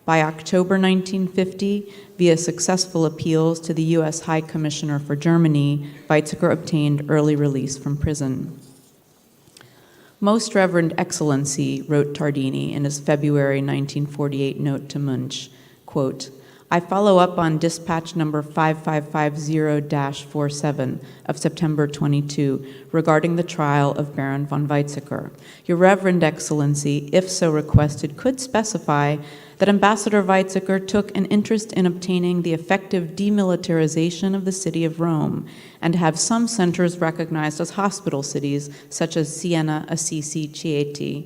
C: By October 1950, via successful appeals to the U.S. High Commissioner for Germany, Weizsäcker obtained early release from prison. "Most Reverend Excellency," wrote Tardini in his February 1948 note to Munch, quote, "I follow up on dispatch number 5550-47 of September 22 regarding the trial of Baron von Weizsäcker. Your Reverend Excellency, if so requested, could specify that Ambassador Weizsäcker took an interest in obtaining the effective demilitarization of the city of Rome and have some centers recognized as hospital cities, such as Siena, Assisi, Chieti.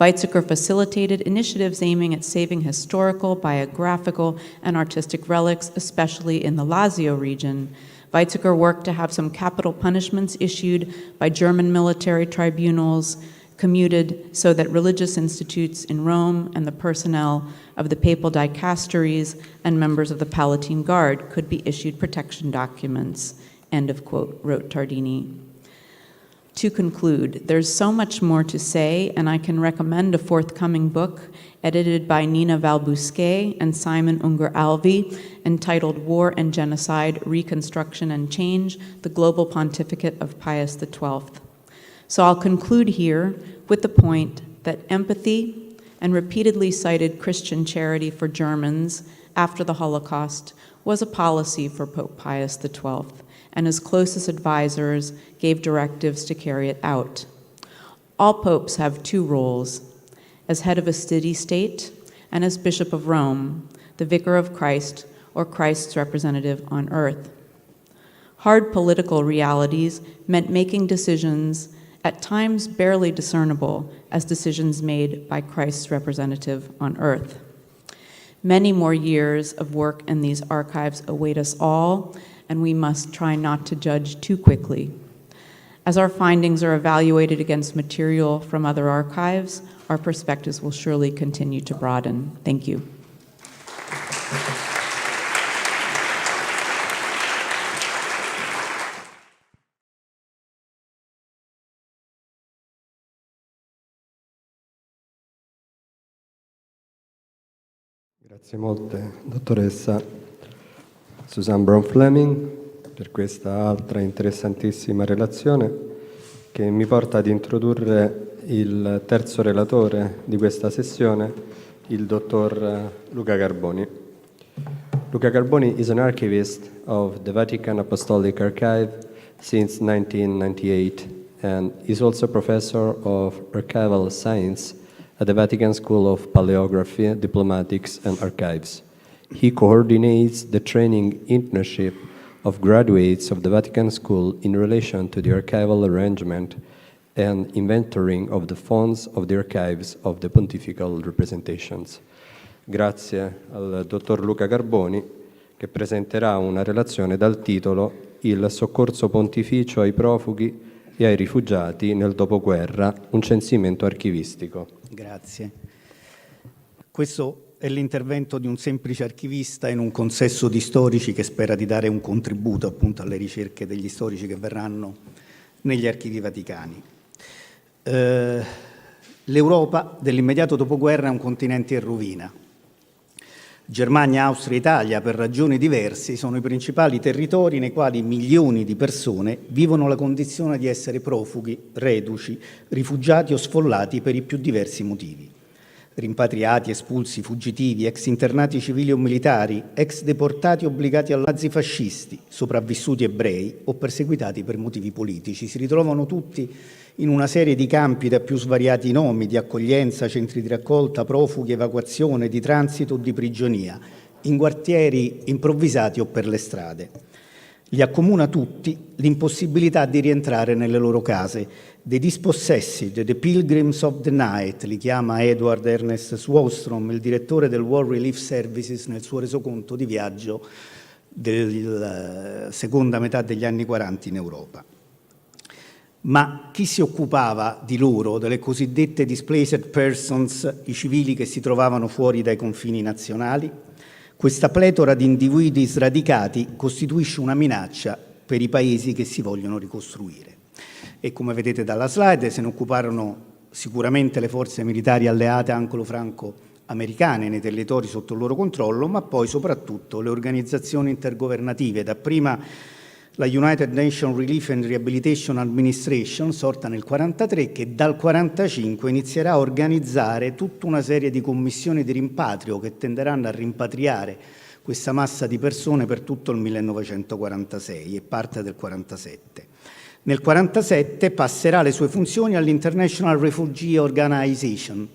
C: Weizsäcker facilitated initiatives aiming at saving historical, biographical, and artistic relics, especially in the Lazio region. Weizsäcker worked to have some capital punishments issued by German military tribunals commuted so that religious institutes in Rome and the personnel of the papal dicasteries and members of the Palatine Guard could be issued protection documents," end of quote, wrote Tardini. To conclude, there's so much more to say, and I can recommend a forthcoming book edited by Nina Valbusquet and Simon Unger-Alvi, entitled War and Genocide, Reconstruction and Change, The Global Pontificate of Pius XII. So I'll conclude here with the point that empathy and repeatedly cited Christian charity for Germans after the Holocaust was a policy for Pope Pius XII, and his closest advisors gave directives to carry it out. All popes have two roles: as head of a city-state and as Bishop of Rome, the Vicar of Christ, or Christ's representative on earth. Hard political realities meant making decisions at times barely discernible as decisions made by Christ's representative on earth. Many more years of work in these archives await us all, and we must try not to judge too quickly. As our findings are evaluated against material from other archives, our perspectives will surely continue to broaden. Thank you.
A: Grazie molte, dottoressa Suzanne Brown-Fleming, per questa altra interessantissima relazione che mi porta ad introdurre il terzo relatore di questa sessione, il dottor Luca Carboni. Luca Carboni is an archivist of the Vatican Apostolic Archive since 1998 and is also professor of archival science at the Vatican School of Paleography, Diplomatics and Archives. He coordinates the training internship of graduates of the Vatican School in relation to the archival arrangement and inventorying of the fonts of the archives of the Pontifical representations. Grazie al dottor Luca Carboni, che presenterà una relazione dal titolo Il soccorso pontificio ai profughi e ai rifugiati nel dopoguerra, un censimento archivistico.
D: Grazie. Questo è l'intervento di un semplice archivista in un consesso di storici che spera di dare un contributo appunto alle ricerche degli storici che verranno negli archivi vaticani. L'Europa dell'immediato dopoguerra è un continente in rovina. Germania, Austria e Italia, per ragioni diverse, sono i principali territori nei quali milioni di persone vivono la condizione di essere profughi, reduci, rifugiati o sfollati per i più diversi motivi. Rimpatriati, espulsi, fuggitivi, ex internati civili o militari, ex deportati obbligati al nazifascisti, sopravvissuti ebrei o perseguitati per motivi politici. Si ritrovano tutti in una serie di campi da più svariati nomi, di accoglienza, centri di raccolta, profughi, evacuazione, di transito o di prigionia, in quartieri improvvisati o per le strade. Li accomuna tutti l'impossibilità di rientrare nelle loro case. The Dispossessed, The Pilgrims of the Night, li chiama Edward Ernest Swostrom, il direttore del War Relief Services, nel suo resoconto di viaggio della seconda metà degli anni 40 in Europa. Ma chi si occupava di loro, delle cosiddette displaced persons, i civili che si trovavano fuori dai confini nazionali? Questa pletora di individui sradicati costituisce una minaccia per i paesi che si vogliono ricostruire. E come vedete dalla slide, se ne occuparono sicuramente le forze militari alleate anglo-franco-americane nei territori sotto il loro controllo, ma poi soprattutto le organizzazioni intergovernative, dapprima la United Nations Relief and Rehabilitation Administration, sorta nel 1943, che dal 1945 inizierà a organizzare tutta una serie di commissioni di rimpatrio che tenderanno a rimpatriare questa massa di persone per tutto il 1946 e parte del 1947. Nel 1947 passerà le sue funzioni all'International Refugee Organization,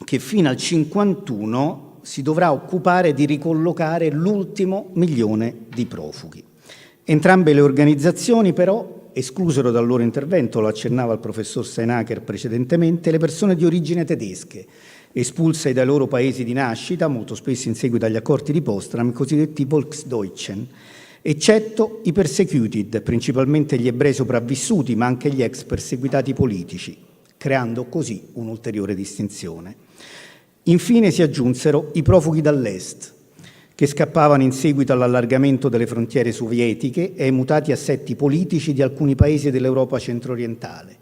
D: che fino al 1951 si dovrà occupare di ricollocare l'ultimo milione di profughi. Entrambe le organizzazioni però esclusero dal loro intervento, lo accennava il professor Steinacher precedentemente, le persone di origine tedesche, espulse dai loro paesi di nascita, molto spesso in seguito agli accordi di Potsdam, i cosiddetti Volksdeutschen, eccetto i persecuted, principalmente gli ebrei sopravvissuti, ma anche gli ex perseguitati politici, creando così un'ulteriore distinzione. Infine si aggiunsero i profughi dall'est, che scappavano in seguito all'allargamento delle frontiere sovietiche e ai mutati assetti politici di alcuni paesi dell'Europa centro-orientale.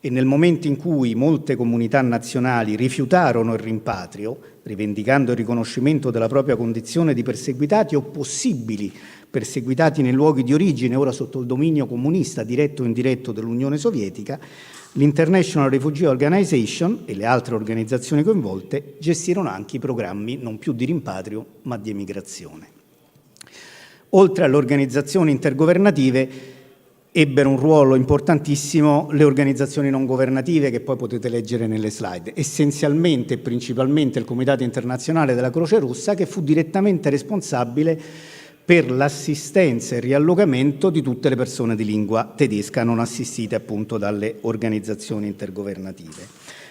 D: E nel momento in cui molte comunità nazionali rifiutarono il rimpatrio, rivendicando il riconoscimento della propria condizione di perseguitati o possibili perseguitati nei luoghi di origine, ora sotto il dominio comunista diretto o indiretto dell'Unione Sovietica, l'International Refugee Organization e le altre organizzazioni coinvolte gestirono anche i programmi non più di rimpatrio ma di emigrazione. Oltre alle organizzazioni intergovernative, ebbero un ruolo importantissimo le organizzazioni non governative, che poi potete leggere nelle slide, essenzialmente e principalmente il Comitato Internazionale della Croce Rossa, che fu direttamente responsabile per l'assistenza e il riallocamento di tutte le persone di lingua tedesca non assistite appunto dalle organizzazioni intergovernative.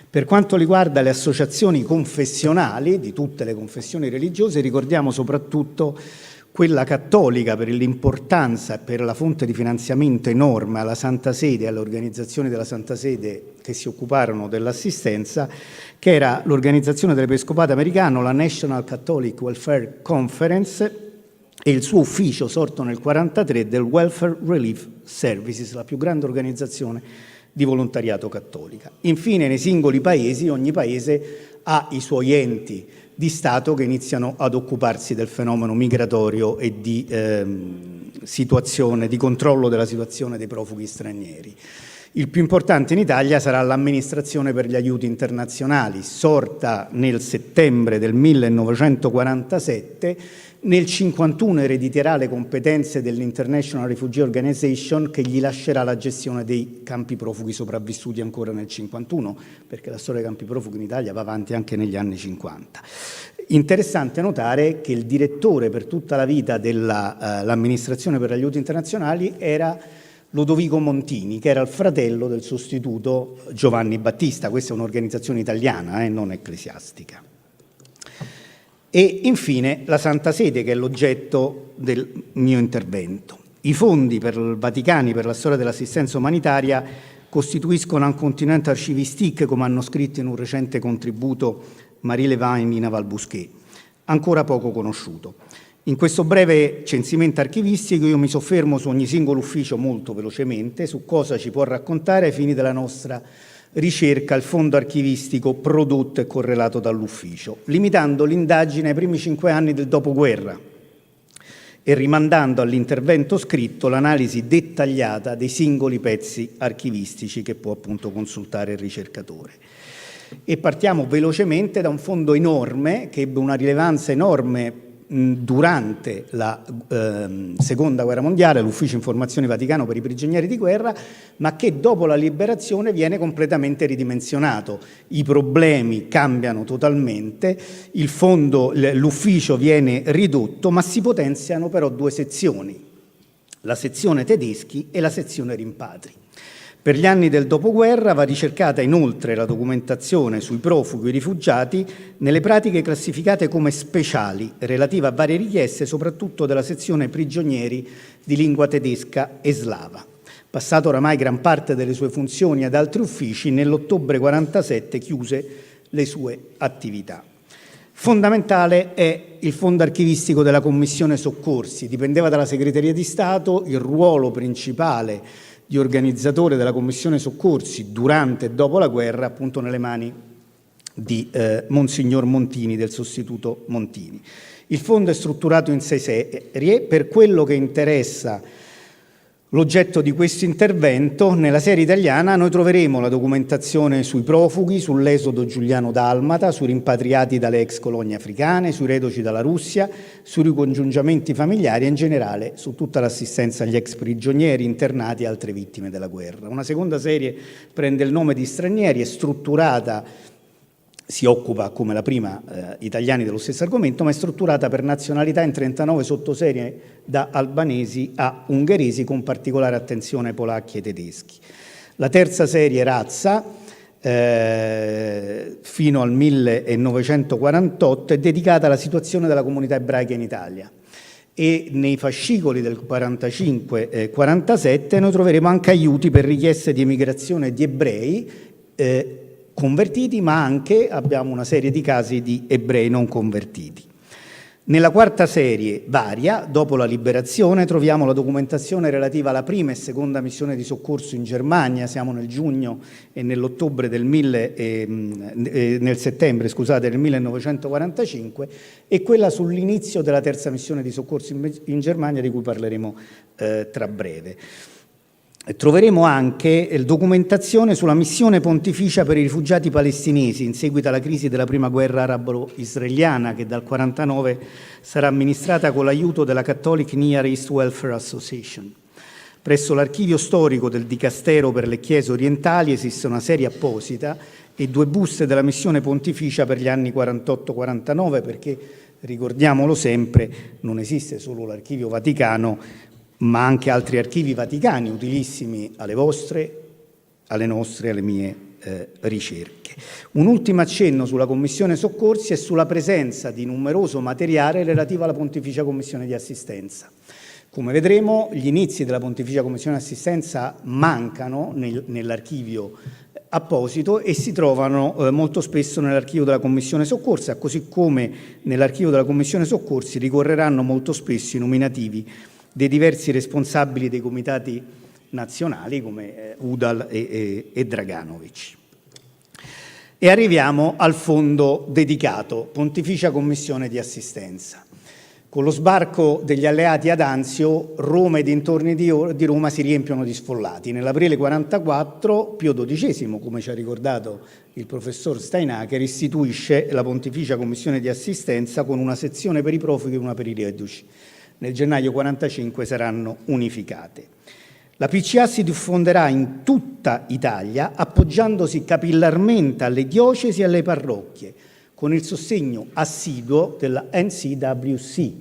D: Per quanto riguarda le associazioni confessionali di tutte le confessioni religiose, ricordiamo soprattutto quella cattolica per l'importanza e per la fonte di finanziamento enorme alla Santa Sede e alle organizzazioni della Santa Sede che si occuparono dell'assistenza, che era l'organizzazione dell'Episcopato americano, la National Catholic Welfare Conference, e il suo ufficio, sorto nel 1943, del Welfare Relief Services, la più grande organizzazione di volontariato cattolica. Infine, nei singoli paesi, ogni paese ha i suoi enti di Stato che iniziano ad occuparsi del fenomeno migratorio e di situazione, di controllo della situazione dei profughi stranieri. Il più importante in Italia sarà l'amministrazione per gli aiuti internazionali, sorta nel settembre del 1947. Nel 1951 erediterà le competenze dell'International Refugee Organization, che gli lascerà la gestione dei campi profughi sopravvissuti ancora nel 1951, perché la storia dei campi profughi in Italia va avanti anche negli anni 50. Interessante notare che il direttore per tutta la vita dell'amministrazione per gli aiuti internazionali era Lodovico Montini, che era il fratello del sostituto Giovanni Battista. Questa è un'organizzazione italiana, non ecclesiastica. E infine la Santa Sede, che è l'oggetto del mio intervento. I fondi per il Vaticani per la storia dell'assistenza umanitaria costituiscono un continente archivistique, come hanno scritto in un recente contributo Marie Levine in Aval Busquet, ancora poco conosciuto. In questo breve censimento archivistico io mi soffermo su ogni singolo ufficio molto velocemente, su cosa ci può raccontare ai fini della nostra ricerca il fondo archivistico prodotto e correlato dall'ufficio, limitando l'indagine ai primi 5 anni del dopoguerra e rimandando all'intervento scritto l'analisi dettagliata dei singoli pezzi archivistici che può appunto consultare il ricercatore. E partiamo velocemente da un fondo enorme che ebbe una rilevanza enorme durante la Seconda Guerra Mondiale, l'Ufficio Informazioni Vaticano per i prigionieri di guerra, ma che dopo la liberazione viene completamente ridimensionato. I problemi cambiano totalmente, l'ufficio viene ridotto, ma si potenziano però 2 sezioni, la sezione tedeschi e la sezione rimpatri. Per gli anni del dopoguerra va ricercata inoltre la documentazione sui profughi e i rifugiati nelle pratiche classificate come speciali, relative a varie richieste, soprattutto della sezione prigionieri di lingua tedesca e slava. Passato oramai gran parte delle sue funzioni ad altri uffici, nell'ottobre 1947 chiuse le sue attività. Fondamentale è il fondo archivistico della Commissione Soccorsi, dipendeva dalla Segreteria di Stato, il ruolo principale di organizzatore della Commissione Soccorsi durante e dopo la guerra, appunto nelle mani di Monsignor Montini, del sostituto Montini. Il fondo è strutturato in 6 serie. Per quello che interessa l'oggetto di questo intervento, nella serie italiana noi troveremo la documentazione sui profughi, sull'esodo giuliano-dalmata, sui rimpatriati dalle ex colonie africane, sui reduci dalla Russia, sui ricongiungimenti familiari e in generale su tutta l'assistenza agli ex prigionieri, internati e altre vittime della guerra. Una seconda serie prende il nome di stranieri, è strutturata, si occupa come la prima italiani dello stesso argomento, ma è strutturata per nazionalità in 39 sottoserie da albanesi a ungheresi, con particolare attenzione ai polacchi e tedeschi. La terza serie, razza, fino al 1948, è dedicata alla situazione della comunità ebraica in Italia. E nei fascicoli del 45-47 noi troveremo anche aiuti per richieste di emigrazione di ebrei convertiti, ma anche abbiamo una serie di casi di ebrei non convertiti. Nella quarta serie, varia, dopo la liberazione, troviamo la documentazione relativa alla prima e seconda missione di soccorso in Germania, siamo nel giugno e nell'ottobre nel settembre, scusate, del 1945, e quella sull'inizio della terza missione di soccorso in Germania, di cui parleremo tra breve. Troveremo anche documentazione sulla missione pontificia per i rifugiati palestinesi in seguito alla crisi della prima guerra arabo-israeliana, che dal 1949 sarà amministrata con l'aiuto della Catholic Near East Welfare Association. Presso l'archivio storico del Dicastero per le Chiese orientali esiste una serie apposita e 2 buste della missione pontificia per gli anni 48-49, perché, ricordiamolo sempre, non esiste solo l'archivio vaticano, ma anche altri archivi vaticani utilissimi alle vostre, alle nostre, alle mie ricerche. Un ultimo accenno sulla Commissione Soccorsi e sulla presenza di numeroso materiale relativo alla Pontificia Commissione di Assistenza. Come vedremo, gli inizi della Pontificia Commissione di Assistenza mancano nell'archivio apposito e si trovano molto spesso nell'archivio della Commissione Soccorsi, così come nell'archivio della Commissione Soccorsi ricorreranno molto spesso i nominativi dei diversi responsabili dei comitati nazionali come Udal e Draganovic. E arriviamo al fondo dedicato, Pontificia Commissione di Assistenza. Con lo sbarco degli alleati ad Anzio, Roma e dintorni di Roma si riempiono di sfollati. Nell'aprile 44 Pio XII, come ci ha ricordato il professor Steinacher, istituisce la Pontificia Commissione di Assistenza con una sezione per i profughi e una per i reduci. Nel gennaio 45 saranno unificate. La PCA si diffonderà in tutta Italia appoggiandosi capillarmente alle diocesi e alle parrocchie, con il sostegno assiduo della NCWC.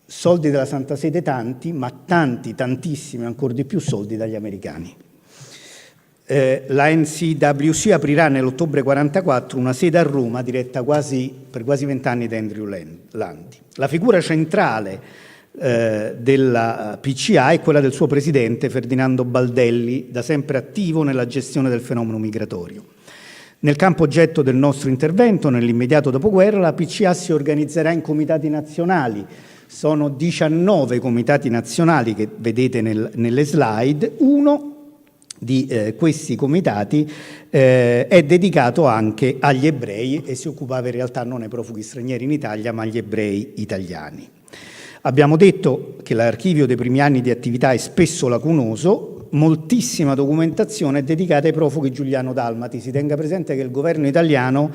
D: Soldi della Santa Sede tanti, ma tantissimi, ancora di più soldi dagli americani. La NCWC aprirà nell'ottobre 44 una sede a Roma diretta per quasi 20 anni da Andrew Landi. La figura centrale della PCA è quella del suo presidente Ferdinando Baldelli, da sempre attivo nella gestione del fenomeno migratorio. Nel campo oggetto del nostro intervento, nell'immediato dopoguerra, la PCA si organizzerà in comitati nazionali. Sono 19 comitati nazionali che vedete nelle slide. Uno di questi comitati è dedicato anche agli ebrei e si occupava in realtà non ai profughi stranieri in Italia, ma agli ebrei italiani. Abbiamo detto che l'archivio dei primi anni di attività è spesso lacunoso, moltissima documentazione è dedicata ai profughi giuliano-dalmati. Si tenga presente che il governo italiano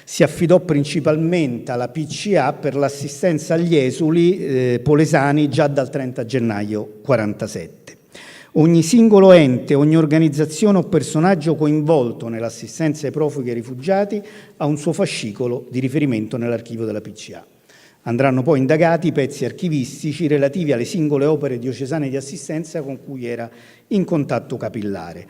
D: si affidò principalmente alla PCA per l'assistenza agli esuli polesani già dal 30 gennaio 47. Ogni singolo ente, ogni organizzazione o personaggio coinvolto nell'assistenza ai profughi e ai rifugiati ha un suo fascicolo di riferimento nell'archivio della PCA. Andranno poi indagati i pezzi archivistici relativi alle singole opere diocesane di assistenza con cui era in contatto capillare.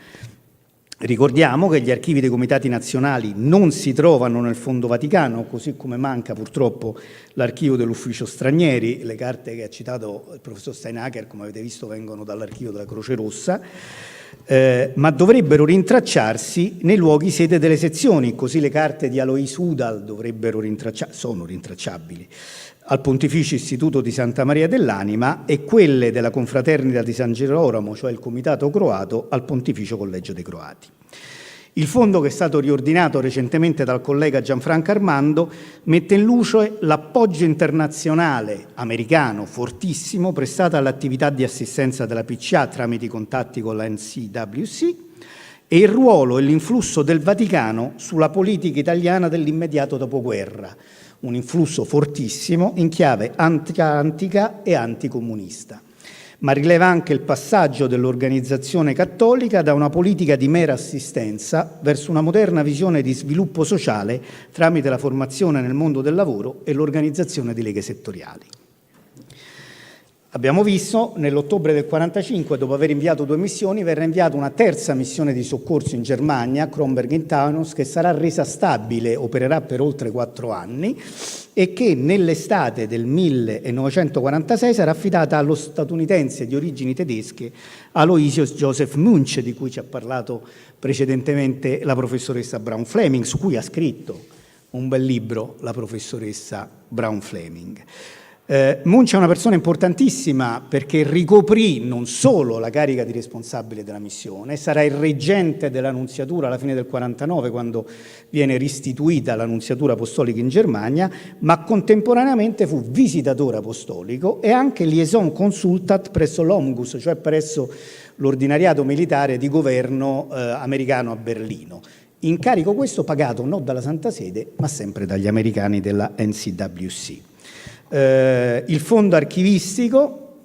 D: Ricordiamo che gli archivi dei comitati nazionali non si trovano nel Fondo Vaticano, così come manca purtroppo l'archivio dell'Ufficio Stranieri. Le carte che ha citato il professor Steinacher, come avete visto, vengono dall'archivio della Croce Rossa, ma dovrebbero rintracciarsi nei luoghi sede delle sezioni, così le carte di Alois Udal sono rintracciabili al Pontificio Istituto di Santa Maria dell'Anima e quelle della Confraternita di San Gerolamo, cioè il Comitato Croato, al Pontificio Collegio dei Croati. Il fondo, che è stato riordinato recentemente dal collega Gianfranco Armando, mette in luce l'appoggio internazionale americano fortissimo prestato all'attività di assistenza della PCA tramite i contatti con la NCWC e il ruolo e l'influsso del Vaticano sulla politica italiana dell'immediato dopoguerra, un influsso fortissimo in chiave antica e anticomunista. Ma rileva anche il passaggio dell'organizzazione cattolica da una politica di mera assistenza verso una moderna visione di sviluppo sociale tramite la formazione nel mondo del lavoro e l'organizzazione di leghe settoriali. Abbiamo visto, nell'ottobre del 45, dopo aver inviato 2 missioni, verrà inviata una terza missione di soccorso in Germania, Kronberg in Taunus, che sarà resa stabile, opererà per oltre 4 anni e che nell'estate del 1946 sarà affidata allo statunitense di origini tedesche Aloysius Joseph Munch, di cui ci ha parlato precedentemente la professoressa Brown-Fleming, su cui ha scritto un bel libro, la professoressa Brown-Fleming. Munch è una persona importantissima perché ricoprì non solo la carica di responsabile della missione, sarà il reggente della nunziatura alla fine del 49, quando viene ristituita la nunziatura apostolica in Germania, ma contemporaneamente fu visitatore apostolico e anche liaison consultat presso l'Omgus, cioè presso l'ordinariato militare di governo americano a Berlino. Incarico questo pagato non dalla Santa Sede, ma sempre dagli americani della NCWC. Il fondo archivistico,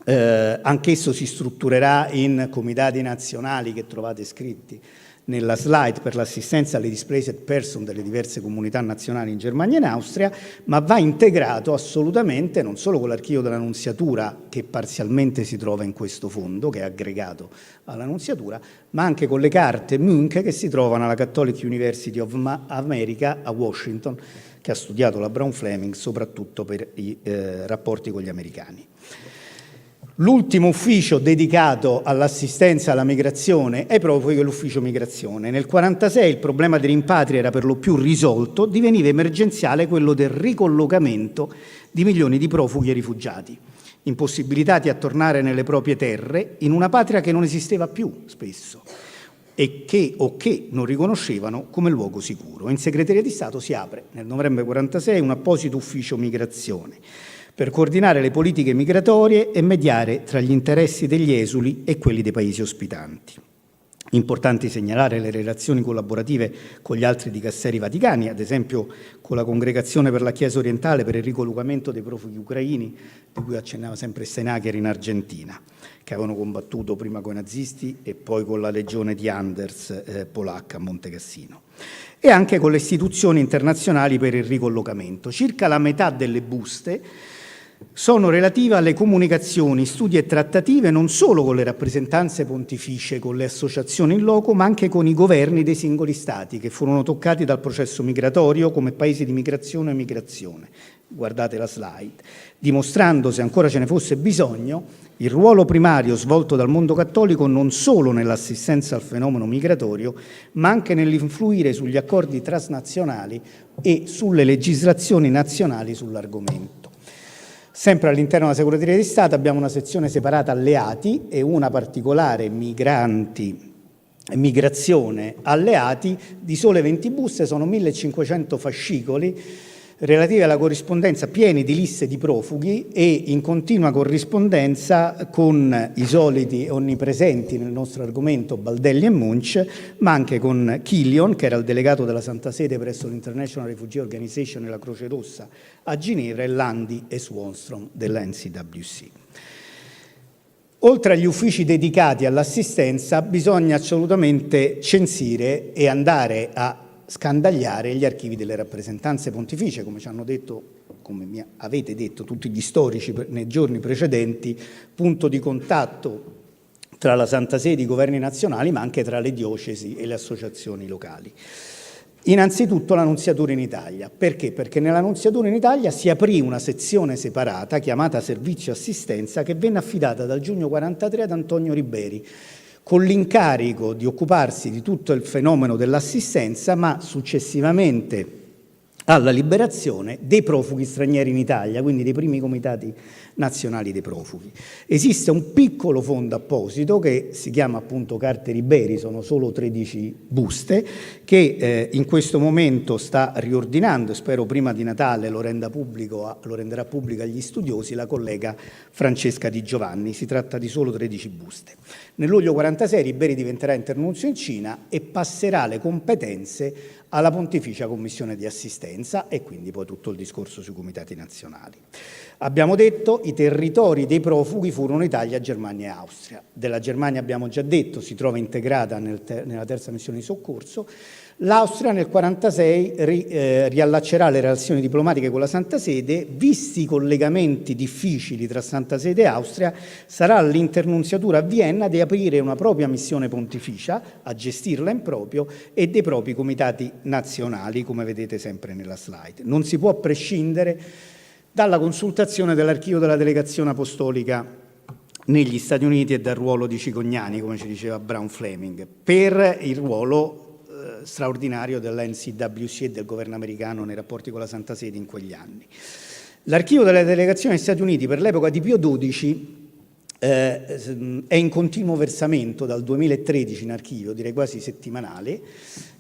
D: anch'esso si strutturerà in comitati nazionali che trovate scritti nella slide per l'assistenza alle displaced person delle diverse comunità nazionali in Germania e in Austria, ma va integrato assolutamente non solo con l'archivio della Nunziatura, che parzialmente si trova in questo fondo, che è aggregato alla Nunziatura, ma anche con le carte Munch che si trovano alla Catholic University of America a Washington, che ha studiato la Brown-Fleming soprattutto per i rapporti con gli americani. L'ultimo ufficio dedicato all'assistenza alla migrazione è proprio l'ufficio migrazione. Nel 1946 il problema dei rimpatri era per lo più risolto, diveniva emergenziale quello del ricollocamento di milioni di profughi e rifugiati, impossibilitati a tornare nelle proprie terre in una patria che non esisteva più spesso e che non riconoscevano come luogo sicuro. In segreteria di Stato si apre nel novembre 1946 un apposito ufficio migrazione per coordinare le politiche migratorie e mediare tra gli interessi degli esuli e quelli dei paesi ospitanti. Importanti segnalare le relazioni collaborative con gli altri dicasteri vaticani, ad esempio con la Congregazione per la Chiesa orientale per il ricollocamento dei profughi ucraini, di cui accennava sempre Steinacher in Argentina, che avevano combattuto prima con i nazisti e poi con la legione di Anders polacca a Monte Cassino, e anche con le istituzioni internazionali per il ricollocamento. Circa la metà delle buste sono relative alle comunicazioni, studi e trattative non solo con le rappresentanze pontificie, con le associazioni in loco, ma anche con i governi dei singoli stati che furono toccati dal processo migratorio come paesi di migrazione e migrazione. Guardate la slide, dimostrando, se ancora ce ne fosse bisogno, il ruolo primario svolto dal mondo cattolico non solo nell'assistenza al fenomeno migratorio, ma anche nell'influire sugli accordi transnazionali e sulle legislazioni nazionali sull'argomento. Sempre all'interno della Segreteria di Stato abbiamo una sezione separata alleati e una particolare migrazione alleati di sole 20 buste, sono 1500 fascicoli relativi alla corrispondenza, pieni di liste di profughi e in continua corrispondenza con i soliti onnipresenti nel nostro argomento Baldelli e Munch, ma anche con Killian, che era il delegato della Santa Sede presso l'International Refugee Organization e la Croce Rossa a Ginevra, e Landi e Swanstrom della NCWC. Oltre agli uffici dedicati all'assistenza, bisogna assolutamente censire e andare a scandagliare gli archivi delle rappresentanze pontificie, come ci hanno detto, come mi avete detto tutti gli storici nei giorni precedenti, punto di contatto tra la Santa Sede e i governi nazionali, ma anche tra le diocesi e le associazioni locali. Innanzitutto la Nunziatura in Italia. Perché? Perché nella Nunziatura in Italia si aprì una sezione separata chiamata Servizio Assistenza, che venne affidata dal giugno 1943 ad Antonio Riberi, con l'incarico di occuparsi di tutto il fenomeno dell'assistenza, ma successivamente alla liberazione dei profughi stranieri in Italia, quindi dei primi comitati nazionali dei profughi. Esiste un piccolo fondo apposito che si chiama appunto Carte Riberi, sono solo 13 buste, che in questo momento sta riordinando, spero prima di Natale lo renderà pubblico agli studiosi, la collega Francesca Di Giovanni. Si tratta di solo 13 buste. Nel luglio 1946 Riberi diventerà internunzio in Cina e passerà le competenze alla Pontificia Commissione di Assistenza e quindi poi tutto il discorso sui comitati nazionali. Abbiamo detto i territori dei profughi furono Italia, Germania e Austria. Della Germania abbiamo già detto si trova integrata nella terza missione di soccorso. L'Austria nel 1946 riallaccerà le relazioni diplomatiche con la Santa Sede. Visti i collegamenti difficili tra Santa Sede e Austria, sarà l'internunziatura a Vienna di aprire una propria missione pontificia, a gestirla in proprio, e dei propri comitati nazionali, come vedete sempre nella slide. Non si può prescindere dalla consultazione dell'archivio della delegazione apostolica negli Stati Uniti e dal ruolo di Cicognani, come ci diceva Brown-Fleming, per il ruolo straordinario dell'NCWC e del governo americano nei rapporti con la Santa Sede in quegli anni. L'archivio della delegazione degli Stati Uniti per l'epoca di Pio XII è in continuo versamento dal 2013 in archivio, direi quasi settimanale,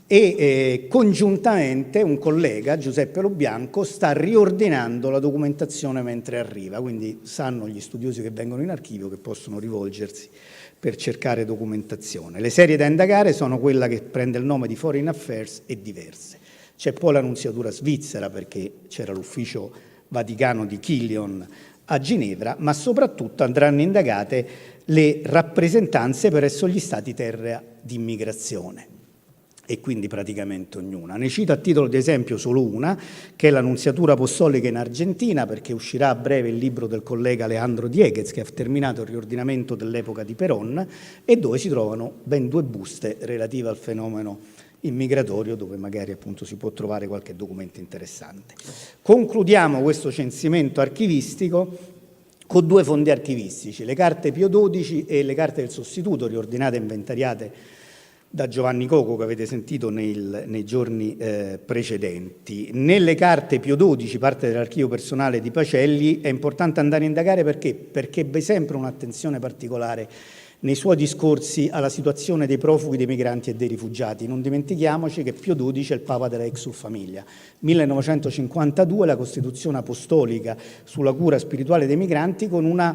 D: e congiuntamente un collega, Giuseppe Lobianco, sta riordinando la documentazione mentre arriva, quindi sanno gli studiosi che vengono in archivio che possono rivolgersi per cercare documentazione. Le serie da indagare sono quella che prende il nome di Foreign Affairs e diverse. C'è poi la nunziatura svizzera, perché c'era l'ufficio vaticano di Killion a Ginevra, ma soprattutto andranno indagate le rappresentanze presso gli stati terra di immigrazione, e quindi praticamente ognuna. Ne cito a titolo di esempio solo una, che è la Nunziatura Apostolica in Argentina, perché uscirà a breve il libro del collega Alejandro Dieguez, che ha terminato il riordinamento dell'epoca di Perón, e dove si trovano ben 2 buste relative al fenomeno immigratorio, dove magari appunto si può trovare qualche documento interessante. Concludiamo questo censimento archivistico con 2 fondi archivistici, le carte Pio XII e le carte del sostituto, riordinate e inventariate da Giovanni Coco, che avete sentito nei giorni precedenti. Nelle carte Pio XII, parte dell'archivio personale di Pacelli, è importante andare a indagare perché ebbe sempre un'attenzione particolare nei suoi discorsi alla situazione dei profughi, dei migranti e dei rifugiati. Non dimentichiamoci che Pio XII è il Papa della Exul Familia. 1952 la Costituzione Apostolica sulla cura spirituale dei migranti, con una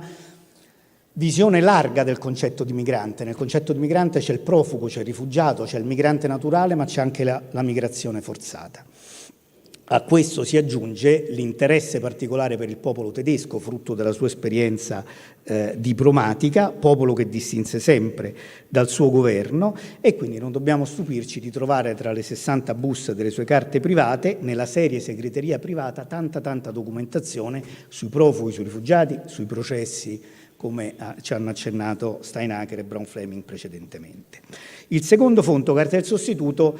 D: visione larga del concetto di migrante. Nel concetto di migrante c'è il profugo, c'è il rifugiato, c'è il migrante naturale, ma c'è anche la migrazione forzata. A questo si aggiunge l'interesse particolare per il popolo tedesco, frutto della sua esperienza diplomatica, popolo che distinse sempre dal suo governo, e quindi non dobbiamo stupirci di trovare tra le 60 buste delle sue carte private, nella serie segreteria privata, tanta documentazione sui profughi, sui rifugiati, sui processi, come ci hanno accennato Steinacher e Brown-Fleming precedentemente. Il secondo fondo, carte del sostituto,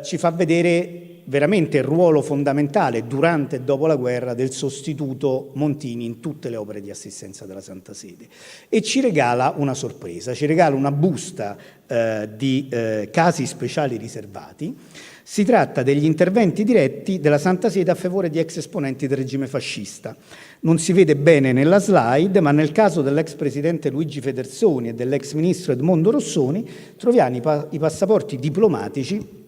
D: ci fa vedere veramente il ruolo fondamentale durante e dopo la guerra del sostituto Montini in tutte le opere di assistenza della Santa Sede, e ci regala una sorpresa, ci regala una busta di casi speciali riservati. Si tratta degli interventi diretti della Santa Sede a favore di ex esponenti del regime fascista. Non si vede bene nella slide, ma nel caso dell'ex presidente Luigi Federsoni e dell'ex ministro Edmondo Rossoni troviamo i passaporti diplomatici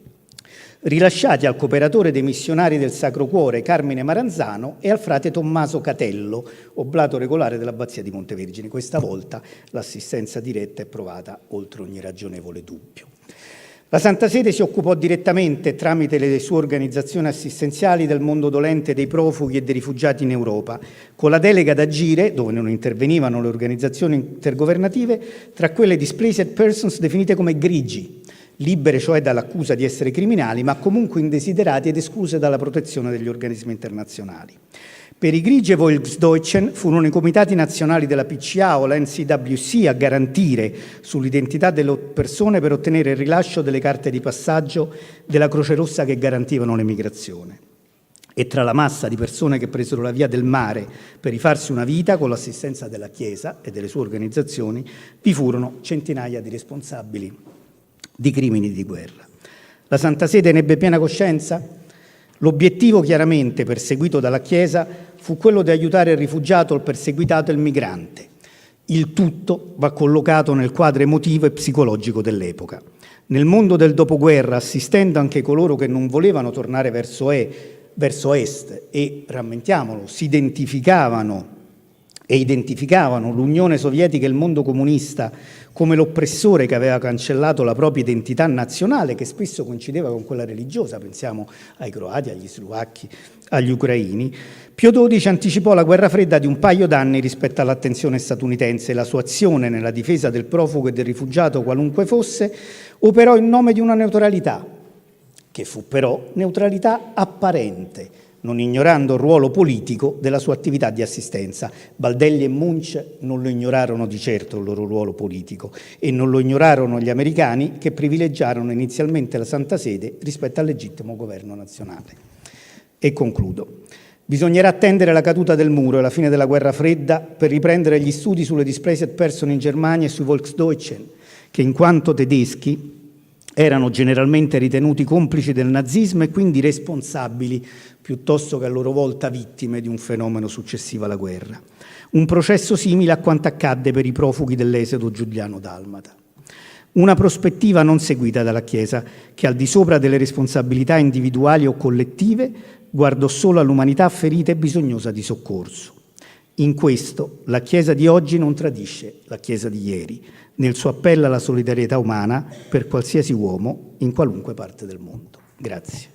D: rilasciati al cooperatore dei missionari del Sacro Cuore Carmine Maranzano e al frate Tommaso Catello, oblato regolare dell'abbazia di Montevergine. Questa volta l'assistenza diretta è provata oltre ogni ragionevole dubbio. La Santa Sede si occupò direttamente, tramite le sue organizzazioni assistenziali, del mondo dolente dei profughi e dei rifugiati in Europa, con la delega ad agire, dove non intervenivano le organizzazioni intergovernative, tra quelle displaced persons definite come grigi, libere cioè dall'accusa di essere criminali, ma comunque indesiderati ed escluse dalla protezione degli organismi internazionali. Per i grigi e Volksdeutschen furono i comitati nazionali della PCA o la NCWC a garantire sull'identità delle persone per ottenere il rilascio delle carte di passaggio della Croce Rossa che garantivano l'emigrazione. E tra la massa di persone che presero la via del mare per rifarsi una vita, con l'assistenza della Chiesa e delle sue organizzazioni, vi furono centinaia di responsabili di crimini di guerra. La Santa Sede ne ebbe piena coscienza? L'obiettivo chiaramente perseguito dalla Chiesa fu quello di aiutare il rifugiato, il perseguitato e il migrante. Il tutto va collocato nel quadro emotivo e psicologico dell'epoca. Nel mondo del dopoguerra, assistendo anche coloro che non volevano tornare verso est e, rammentiamolo, si identificavano l'Unione Sovietica e il mondo comunista come l'oppressore che aveva cancellato la propria identità nazionale, che spesso coincideva con quella religiosa, pensiamo ai croati, agli slovacchi, agli ucraini, Pio XII anticipò la guerra fredda di un paio d'anni rispetto all'attenzione statunitense. La sua azione nella difesa del profugo e del rifugiato, qualunque fosse, operò in nome di una neutralità, che fu però neutralità apparente, non ignorando il ruolo politico della sua attività di assistenza. Baldelli e Munch non lo ignorarono di certo il loro ruolo politico, e non lo ignorarono gli americani, che privilegiarono inizialmente la Santa Sede rispetto al legittimo governo nazionale. E concludo. Bisognerà attendere la caduta del muro e la fine della guerra fredda per riprendere gli studi sulle displaced person in Germania e sui Volksdeutschen, che in quanto tedeschi erano generalmente ritenuti complici del nazismo e quindi responsabili piuttosto che a loro volta vittime di un fenomeno successivo alla guerra. Un processo simile a quanto accadde per i profughi dell'esodo giuliano-dalmata. Una prospettiva non seguita dalla Chiesa, che al di sopra delle responsabilità individuali o collettive guardò solo all'umanità ferita e bisognosa di soccorso. In questo la Chiesa di oggi non tradisce la Chiesa di ieri, nel suo appello alla solidarietà umana per qualsiasi uomo in qualunque parte del mondo. Grazie.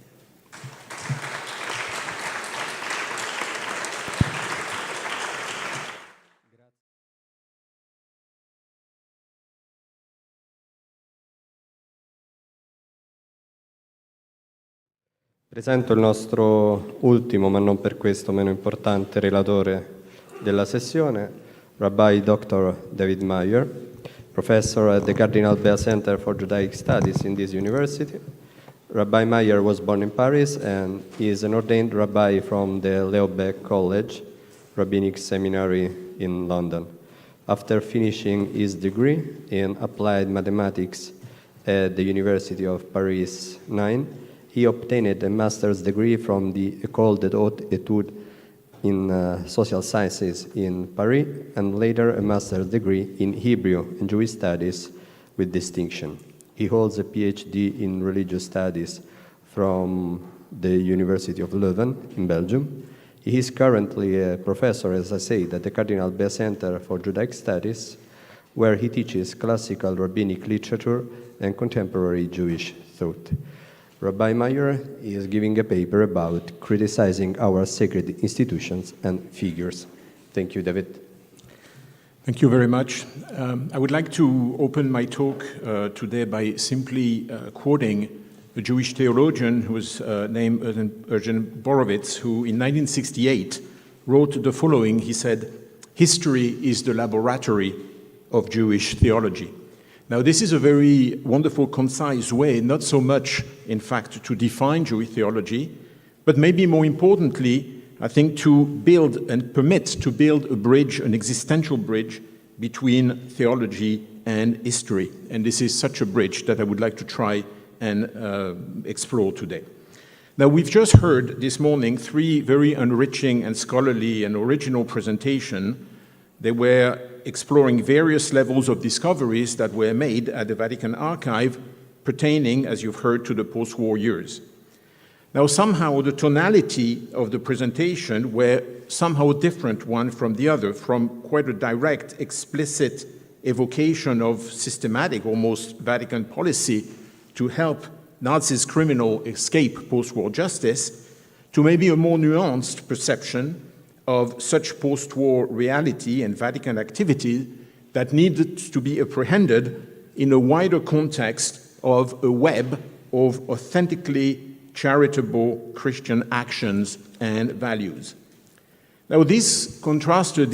A: Presento il nostro ultimo, ma non per questo meno importante, relatore della sessione, Rabbi Dr. David Meyer, professor at the Cardinal Bell Center for Judaic Studies in this university. Rabbi Meyer was born in Paris and he is an ordained rabbi from the Leo Baeck College, Rabbinic Seminary in London. After finishing his degree in applied mathematics at the University of Paris 9, he obtained a master's degree from the École des Hautes Études in Social Sciences in Paris, and later a master's degree in Hebrew and Jewish Studies with distinction. He holds a PhD in Religious Studies from the University of Leuven in Belgium. He is currently a professor, as I said, at the Cardinal Bell Center for Judaic Studies, where he teaches classical rabbinic literature and contemporary Jewish thought. Rabbi Meyer is giving a paper about criticizing our sacred institutions and figures. Thank you, David.
E: Thank you very much. I would like to open my talk today by simply quoting a Jewish theologian who was named Eugen Borowitz, who in 1968 wrote the following. He said, "History is the laboratory of Jewish theology." Now, this is a very wonderful, concise way, not so much, in fact, to define Jewish theology, but maybe more importantly, I think to build and permit to build a bridge, an existential bridge between theology and history. And this is such a bridge that I would like to try and explore today. Now, we've just heard this morning three very enriching and scholarly and original presentations. They were exploring various levels of discoveries that were made at the Vatican Archive pertaining, as you've heard, to the post-war years. Now, somehow the tonality of the presentation were somehow different one from the other, from quite a direct, explicit evocation of systematic, almost Vatican policy to help Nazis' criminal escape post-war justice, to maybe a more nuanced perception of such post-war reality and Vatican activity that needed to be apprehended in a wider context of a web of authentically charitable Christian actions and values. Now, these contrasted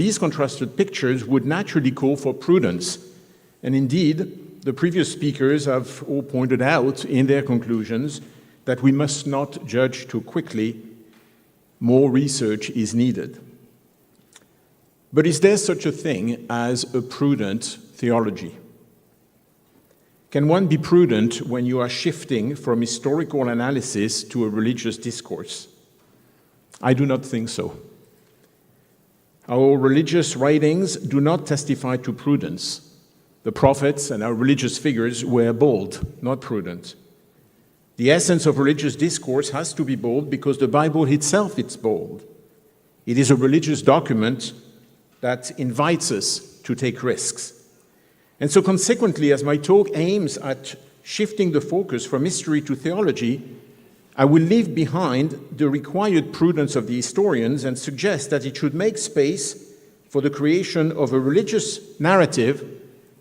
E: pictures would naturally call for prudence, and indeed, the previous speakers have all pointed out in their conclusions that we must not judge too quickly. More research is needed. But is there such a thing as a prudent theology? Can one be prudent when you are shifting from historical analysis to a religious discourse? I do not think so. Our religious writings do not testify to prudence. The prophets and our religious figures were bold, not prudent. The essence of religious discourse has to be bold because the Bible itself is bold. It is a religious document that invites us to take risks. And so consequently, as my talk aims at shifting the focus from history to theology, I will leave behind the required prudence of the historians and suggest that it should make space for the creation of a religious narrative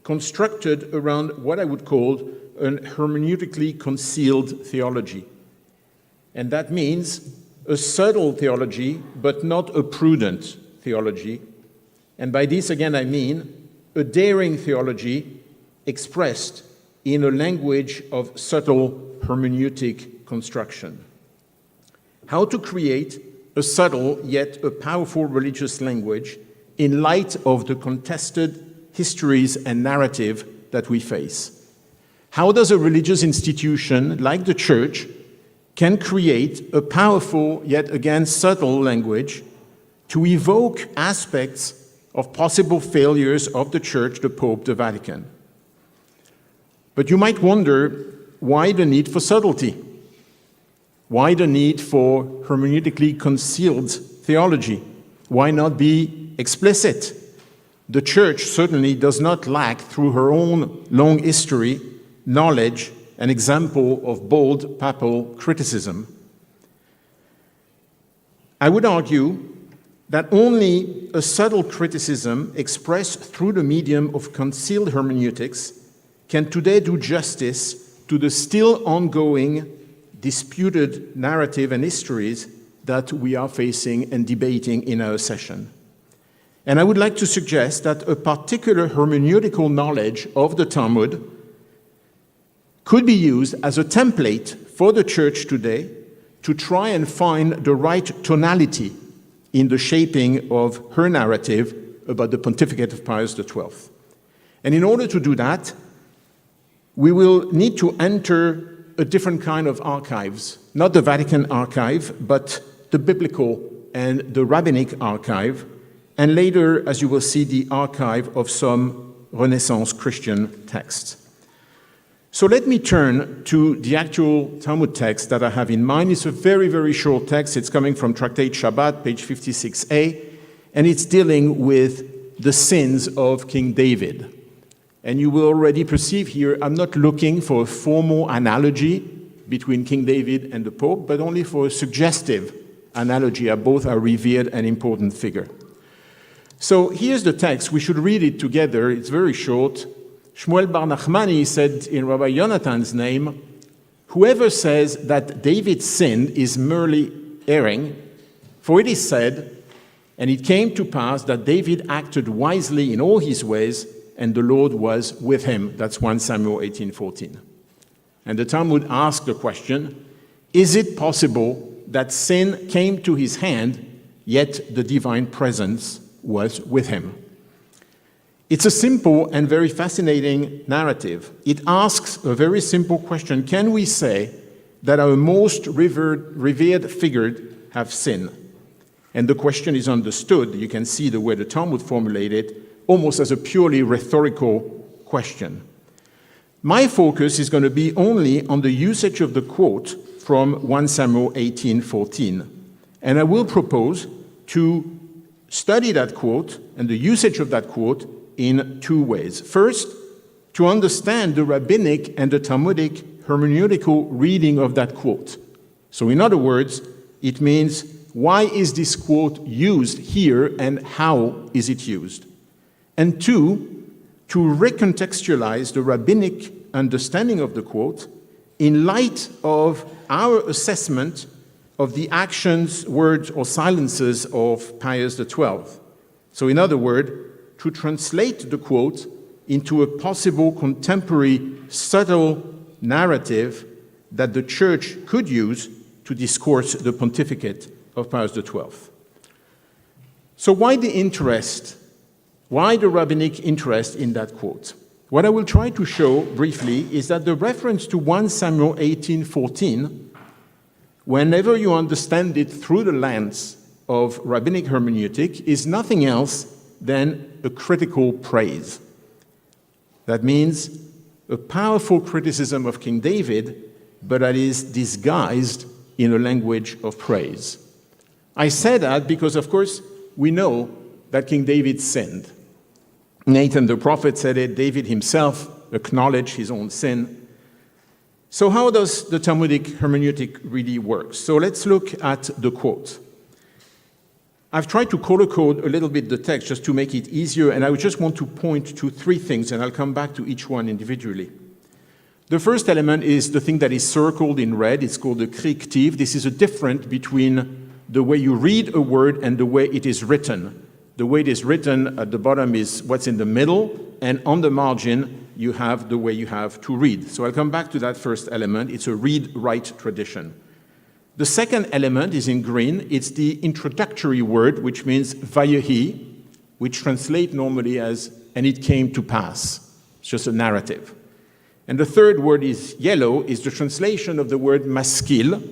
E: constructed around what I would call an hermeneutically concealed theology. And that means a subtle theology, but not a prudent theology. And by this, again, I mean a daring theology expressed in a language of subtle hermeneutic construction. How to create a subtle yet a powerful religious language in light of the contested histories and narrative that we face. How does a religious institution like the church can create a powerful, yet again subtle language to evoke aspects of possible failures of the Church, the Pope, the Vatican? But you might wonder, why the need for subtlety? Why the need for hermeneutically concealed theology? Why not be explicit? The Church certainly does not lack, through her own long history, knowledge and example of bold papal criticism. I would argue that only a subtle criticism expressed through the medium of concealed hermeneutics can today do justice to the still ongoing disputed narrative and histories that we are facing and debating in our session. And I would like to suggest that a particular hermeneutical knowledge of the Talmud could be used as a template for the Church today to try and find the right tonality in the shaping of her narrative about the pontificate of Pius XII. And in order to do that, we will need to enter a different kind of archives, not the Vatican archive, but the biblical and the rabbinic archive, and later, as you will see, the archive of some Renaissance Christian texts. So let me turn to the actual Talmud text that I have in mind. It's a very, very short text. It's coming from Tractate Shabbat, page 56a, and it's dealing with the sins of King David. And you will already perceive here, I'm not looking for a formal analogy between King David and the Pope, but only for a suggestive analogy. Both are revered and important figure. So here's the text. We should read it together. It's very short. Shmuel bar Nachmani said in Rabbi Yonathan's name, "Whoever says that David sinned is merely erring, for it is said, and it came to pass that David acted wisely in all his ways, and the Lord was with him." That's 1 Samuel 18:14. And the Talmud asked the question, is it possible that sin came to his hand, yet the divine presence was with him? It's a simple and very fascinating narrative. It asks a very simple question. Can we say that our most revered figures have sinned? And the question is understood. You can see the way the Talmud formulated it, almost as a purely rhetorical question. My focus is going to be only on the usage of the quote from 1 Samuel 18:14. And I will propose to study that quote and the usage of that quote in two ways. First, to understand the rabbinic and the Talmudic hermeneutical reading of that quote. So in other words, it means, why is this quote used here and how is it used? And two, to recontextualize the rabbinic understanding of the quote in light of our assessment of the actions, words, or silences of Pius XII. So in other words, to translate the quote into a possible contemporary subtle narrative that the Church could use to discourse the pontificate of Pius XII. So why the interest? Why the rabbinic interest in that quote? What I will try to show briefly is that the reference to 1 Samuel 18:14, whenever you understand it through the lens of rabbinic hermeneutic, is nothing else than a critical praise. That means a powerful criticism of King David, but that is disguised in a language of praise. I say that because, of course, we know that King David sinned. Nathan the prophet said it, David himself acknowledged his own sin. So how does the Talmudic hermeneutic really work? So let's look at the quote. I've tried to color code a little bit the text just to make it easier, and I would just want to point to three things, and I'll come back to each one individually. The first element is the thing that is circled in red. It's called the kriktiv. This is a difference between the way you read a word and the way it is written. The way it is written at the bottom is what's in the middle, and on the margin, you have the way you have to read. So I'll come back to that first element. It's a read-write tradition. The second element is in green. It's the introductory word, which means vayehi, which translates normally as, and it came to pass. It's just a narrative. And the third word is yellow, is the translation of the word maskil,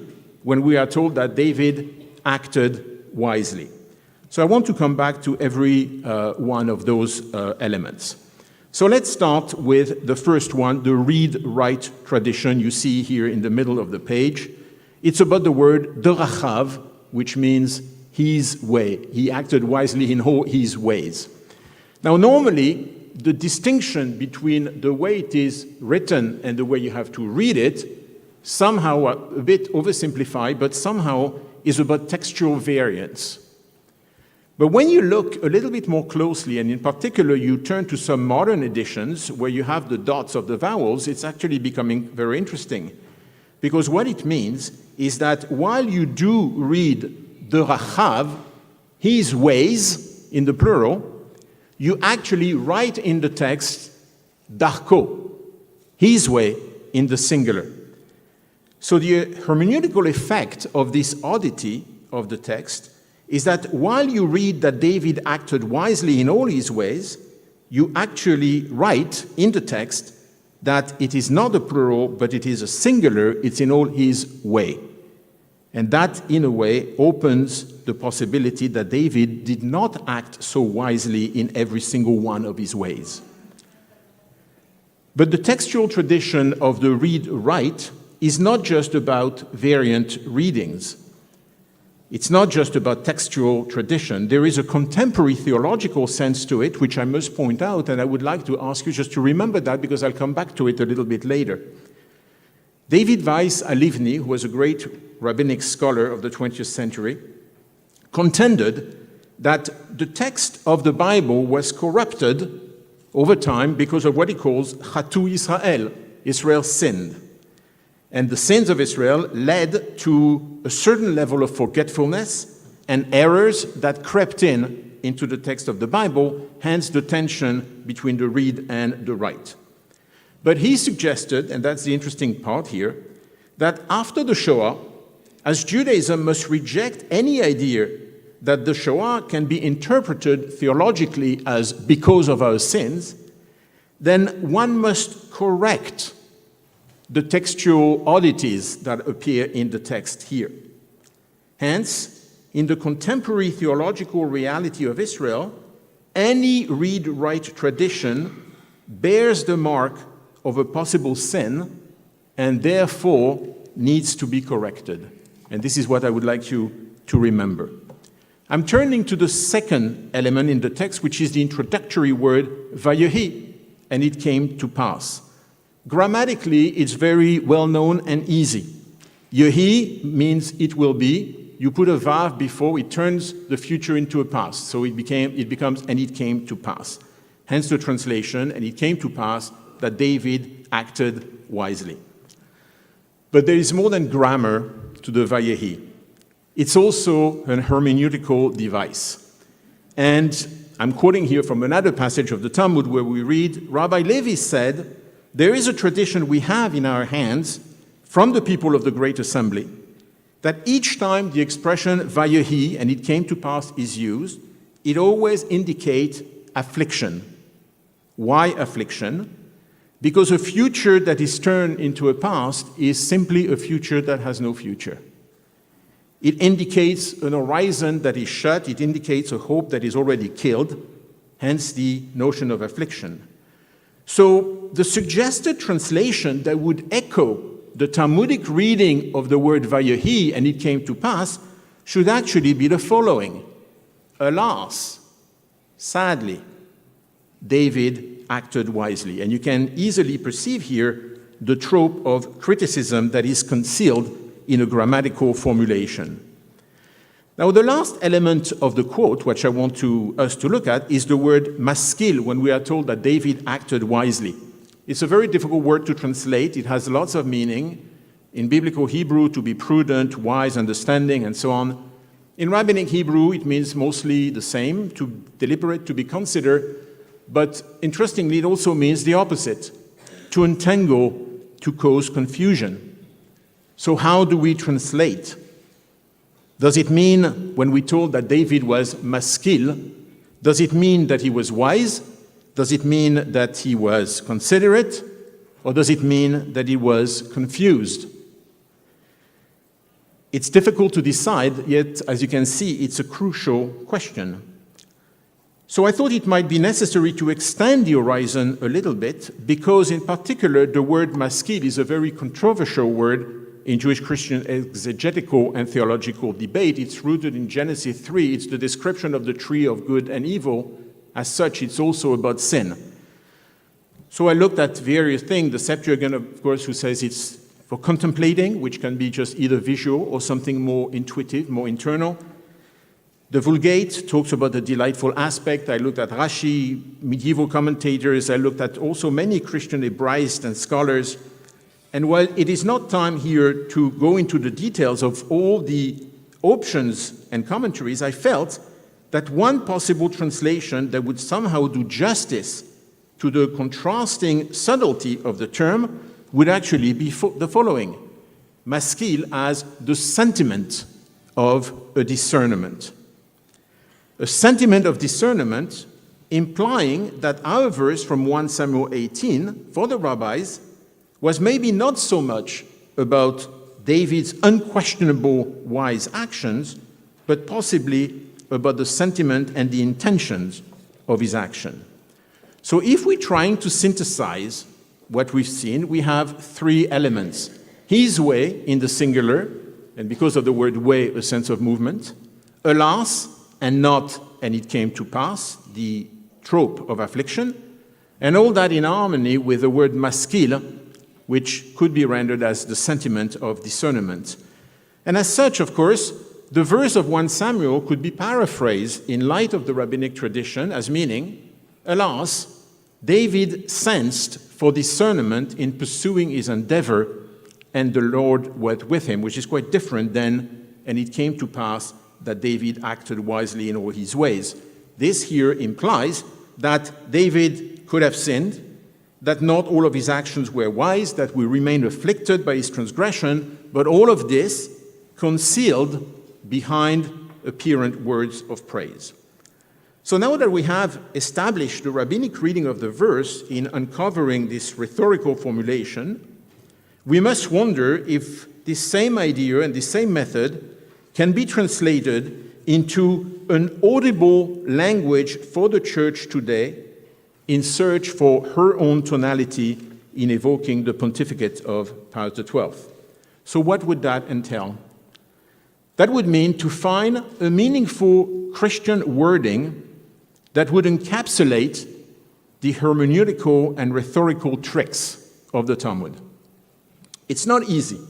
E: when we are told that David acted wisely. So I want to come back to every one of those elements. So let's start with the first one, the read-write tradition you see here in the middle of the page. It's about the word derachav, which means his way. He acted wisely in all his ways. Now, normally, the distinction between the way it is written and the way you have to read it, somehow a bit oversimplified, but somehow is about textual variance. But when you look a little bit more closely, and in particular you turn to some modern editions where you have the dots of the vowels, it's actually becoming very interesting. Because what it means is that while you do read derachav, his ways, in the plural, you actually write in the text darko, his way, in the singular. So the hermeneutical effect of this oddity of the text is that while you read that David acted wisely in all his ways, you actually write in the text that it is not a plural, but it is a singular, it's in all his way. And that, in a way, opens the possibility that David did not act so wisely in every single one of his ways. But the textual tradition of the read-write is not just about variant readings. It's not just about textual tradition. There is a contemporary theological sense to it, which I must point out, and I would like to ask you just to remember that because I'll come back to it a little bit later. David Weiss Alivni, who was a great rabbinic scholar of the 20th century, contended that the text of the Bible was corrupted over time because of what he calls Chatu Israel, Israel sinned. And the sins of Israel led to a certain level of forgetfulness and errors that crept into the text of the Bible, hence the tension between the read and the write. But he suggested, and that's the interesting part here, that after the Shoah, as Judaism must reject any idea that the Shoah can be interpreted theologically as because of our sins, then one must correct the textual oddities that appear in the text here. Hence, in the contemporary theological reality of Israel, any read-write tradition bears the mark of a possible sin and therefore needs to be corrected. And this is what I would like you to remember. I'm turning to the second element in the text, which is the introductory word vayehi, and it came to pass. Grammatically, it's very well known and easy. Yehi means it will be. You put a vav before, it turns the future into a past. So it becomes, and it came to pass. Hence the translation, and it came to pass that David acted wisely. But there is more than grammar to the vayehi. It's also an hermeneutical device. And I'm quoting here from another passage of the Talmud where we read, Rabbi Levi said, there is a tradition we have in our hands from the people of the Great Assembly that each time the expression vayehi, and it came to pass, is used, it always indicates affliction. Why affliction? Because a future that is turned into a past is simply a future that has no future. It indicates an horizon that is shut, it indicates a hope that is already killed, hence the notion of affliction. So the suggested translation that would echo the Talmudic reading of the word vayehi, and it came to pass, should actually be the following. Alas, sadly, David acted wisely. And you can easily perceive here the trope of criticism that is concealed in a grammatical formulation. Now, the last element of the quote, which I want us to look at, is the word maskil, when we are told that David acted wisely. It's a very difficult word to translate. It has lots of meaning. In biblical Hebrew, to be prudent, wise, understanding, and so on. In rabbinic Hebrew, it means mostly the same, to deliberate, to be considered. But interestingly, it also means the opposite, to entangle, to cause confusion. So how do we translate? Does it mean, when we told that David was maskil, does it mean that he was wise? Does it mean that he was considerate? Or does it mean that he was confused? It's difficult to decide, yet, as you can see, it's a crucial question. So I thought it might be necessary to extend the horizon a little bit, because in particular, the word maskil is a very controversial word in Jewish Christian exegetical and theological debate. It's rooted in Genesis 3. It's the description of the tree of good and evil. As such, it's also about sin. So I looked at various things. The Septuagint, of course, who says it's for contemplating, which can be just either visual or something more intuitive, more internal. The Vulgate talks about the delightful aspect. I looked at Rashi, medieval commentators. I looked at also many Christian Hebraists and scholars. And while it is not time here to go into the details of all the options and commentaries, I felt that one possible translation that would somehow do justice to the contrasting subtlety of the term would actually be the following: maskil as the sentiment of a discernment. A sentiment of discernment implying that our verse from 1 Samuel 18 for the rabbis was maybe not so much about David's unquestionable wise actions, but possibly about the sentiment and the intentions of his action. So if we're trying to synthesize what we've seen, we have three elements. His way in the singular, and because of the word way, a sense of movement. Alas, and not, and it came to pass, the trope of affliction. And all that in harmony with the word maskil, which could be rendered as the sentiment of discernment. And as such, of course, the verse of 1 Samuel could be paraphrased in light of the rabbinic tradition as meaning, alas, David sensed for discernment in pursuing his endeavor, and the Lord was with him, which is quite different than, and it came to pass that David acted wisely in all his ways. This here implies that David could have sinned, that not all of his actions were wise, that we remain afflicted by his transgression, but all of this concealed behind apparent words of praise. So now that we have established the rabbinic reading of the verse in uncovering this rhetorical formulation, we must wonder if this same idea and this same method can be translated into an audible language for the church today in search for her own tonality in evoking the pontificate of Pius XII. So what would that entail? That would mean to find a meaningful Christian wording that would encapsulate the hermeneutical and rhetorical tricks of the Talmud. It's not easy.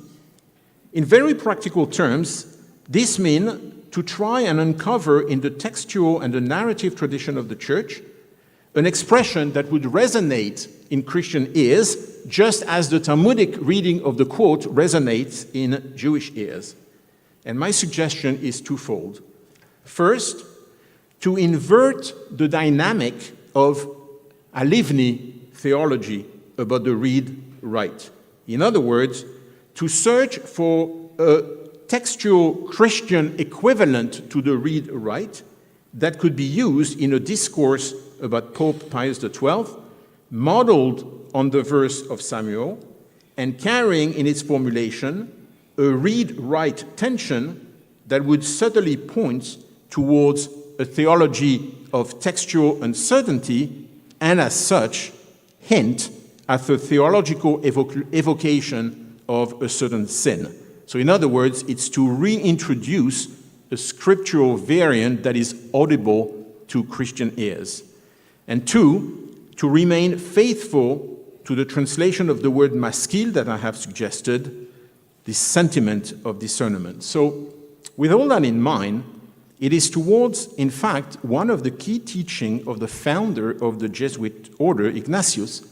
E: In very practical terms, this means to try and uncover in the textual and the narrative tradition of the Church an expression that would resonate in Christian ears, just as the Talmudic reading of the quote resonates in Jewish ears. And my suggestion is twofold. First, to invert the dynamic of Alivni theology about the read-write. In other words, to search for a textual Christian equivalent to the read-write that could be used in a discourse about Pope Pius XII, modeled on the verse of Samuel, and carrying in its formulation a read-write tension that would subtly point towards a theology of textual uncertainty, and as such, hint at the theological evocation of a certain sin. So in other words, it's to reintroduce a scriptural variant that is audible to Christian ears. And two, to remain faithful to the translation of the word maskil that I have suggested, this sentiment of discernment. So with all that in mind, it is towards, in fact, one of the key teachings of the founder of the Jesuit order, Ignatius,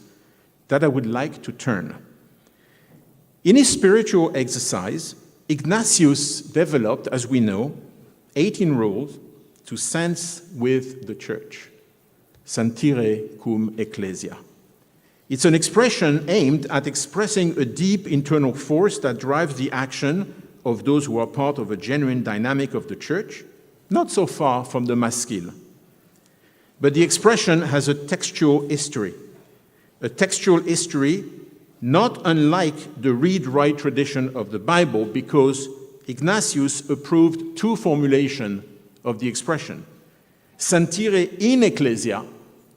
E: that I would like to turn. In his spiritual exercise, Ignatius developed, as we know, 18 rules to sense with the church. Sentire cum ecclesia. It's an expression aimed at expressing a deep internal force that drives the action of those who are part of a genuine dynamic of the church, not so far from the maskil. But the expression has a textual history not unlike the read-write tradition of the Bible, because Ignatius approved two formulations of the expression. Sentire in ecclesia,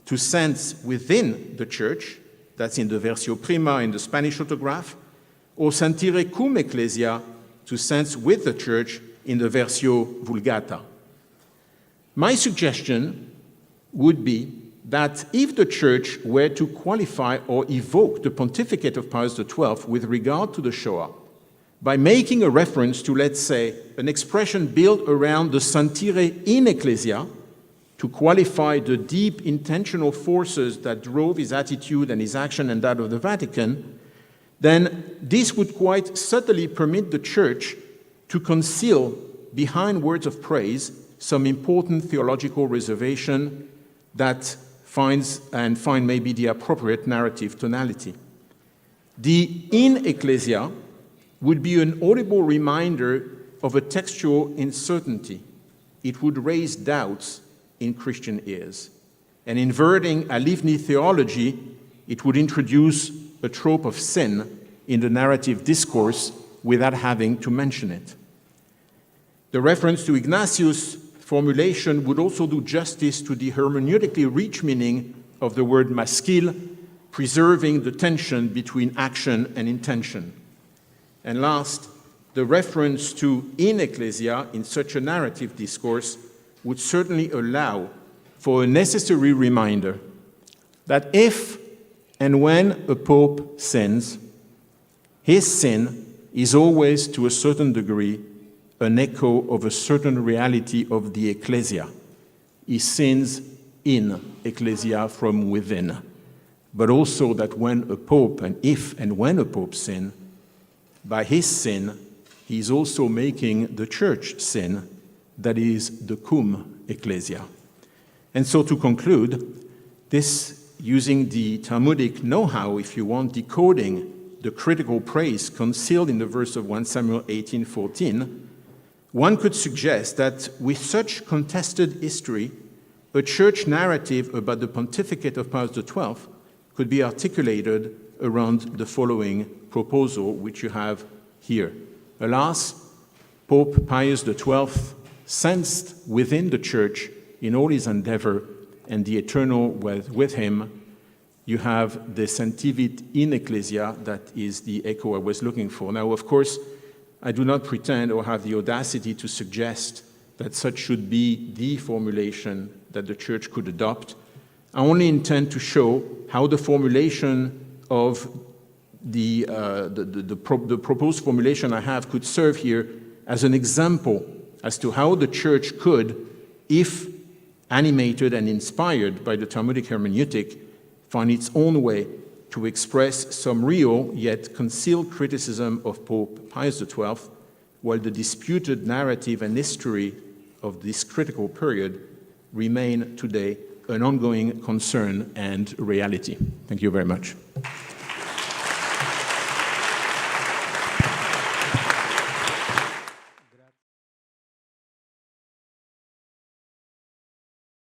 E: to sense within the church, that's in the versio prima in the Spanish autograph, or sentire cum ecclesia, to sense with the church in the versio vulgata. My suggestion would be that if the church were to qualify or evoke the pontificate of Pius XII with regard to the Shoah, by making a reference to, let's say, an expression built around the sentire in ecclesia, to qualify the deep intentional forces that drove his attitude and his action and that of the Vatican, then this would quite subtly permit the Church to conceal behind words of praise some important theological reservation that find maybe the appropriate narrative tonality. The in ecclesia would be an audible reminder of a textual uncertainty. It would raise doubts in Christian ears. And inverting a Livni theology, it would introduce a trope of sin in the narrative discourse without having to mention it. The reference to Ignatius' formulation would also do justice to the hermeneutically rich meaning of the word maskil, preserving the tension between action and intention. And last, the reference to in ecclesia in such a narrative discourse would certainly allow for a necessary reminder that if and when a pope sins, his sin is always, to a certain degree, an echo of a certain reality of the ecclesia. He sins in ecclesia from within. But also that when a pope, and if and when a pope sin, by his sin, he is also making the church sin, that is the cum ecclesia. And so to conclude, this, using the Talmudic know-how, if you want, decoding the critical praise concealed in the verse of 1 Samuel 18:14, one could suggest that with such contested history, a church narrative about the pontificate of Pius XII could be articulated around the following proposal, which you have here. Alas, Pope Pius XII sensed within the church in all his endeavor, and the eternal was with him. You have the sentivit in ecclesia, that is the echo I was looking for. Now, of course, I do not pretend or have the audacity to suggest that such should be the formulation that the church could adopt. I only intend to show how the formulation of the proposed formulation I have could serve here as an example as to how the church could, if animated and inspired by the Talmudic hermeneutic, find its own way to express some real yet concealed criticism of Pope Pius XII, while the disputed narrative and history of this critical period remain today an ongoing concern and reality. Thank you very much.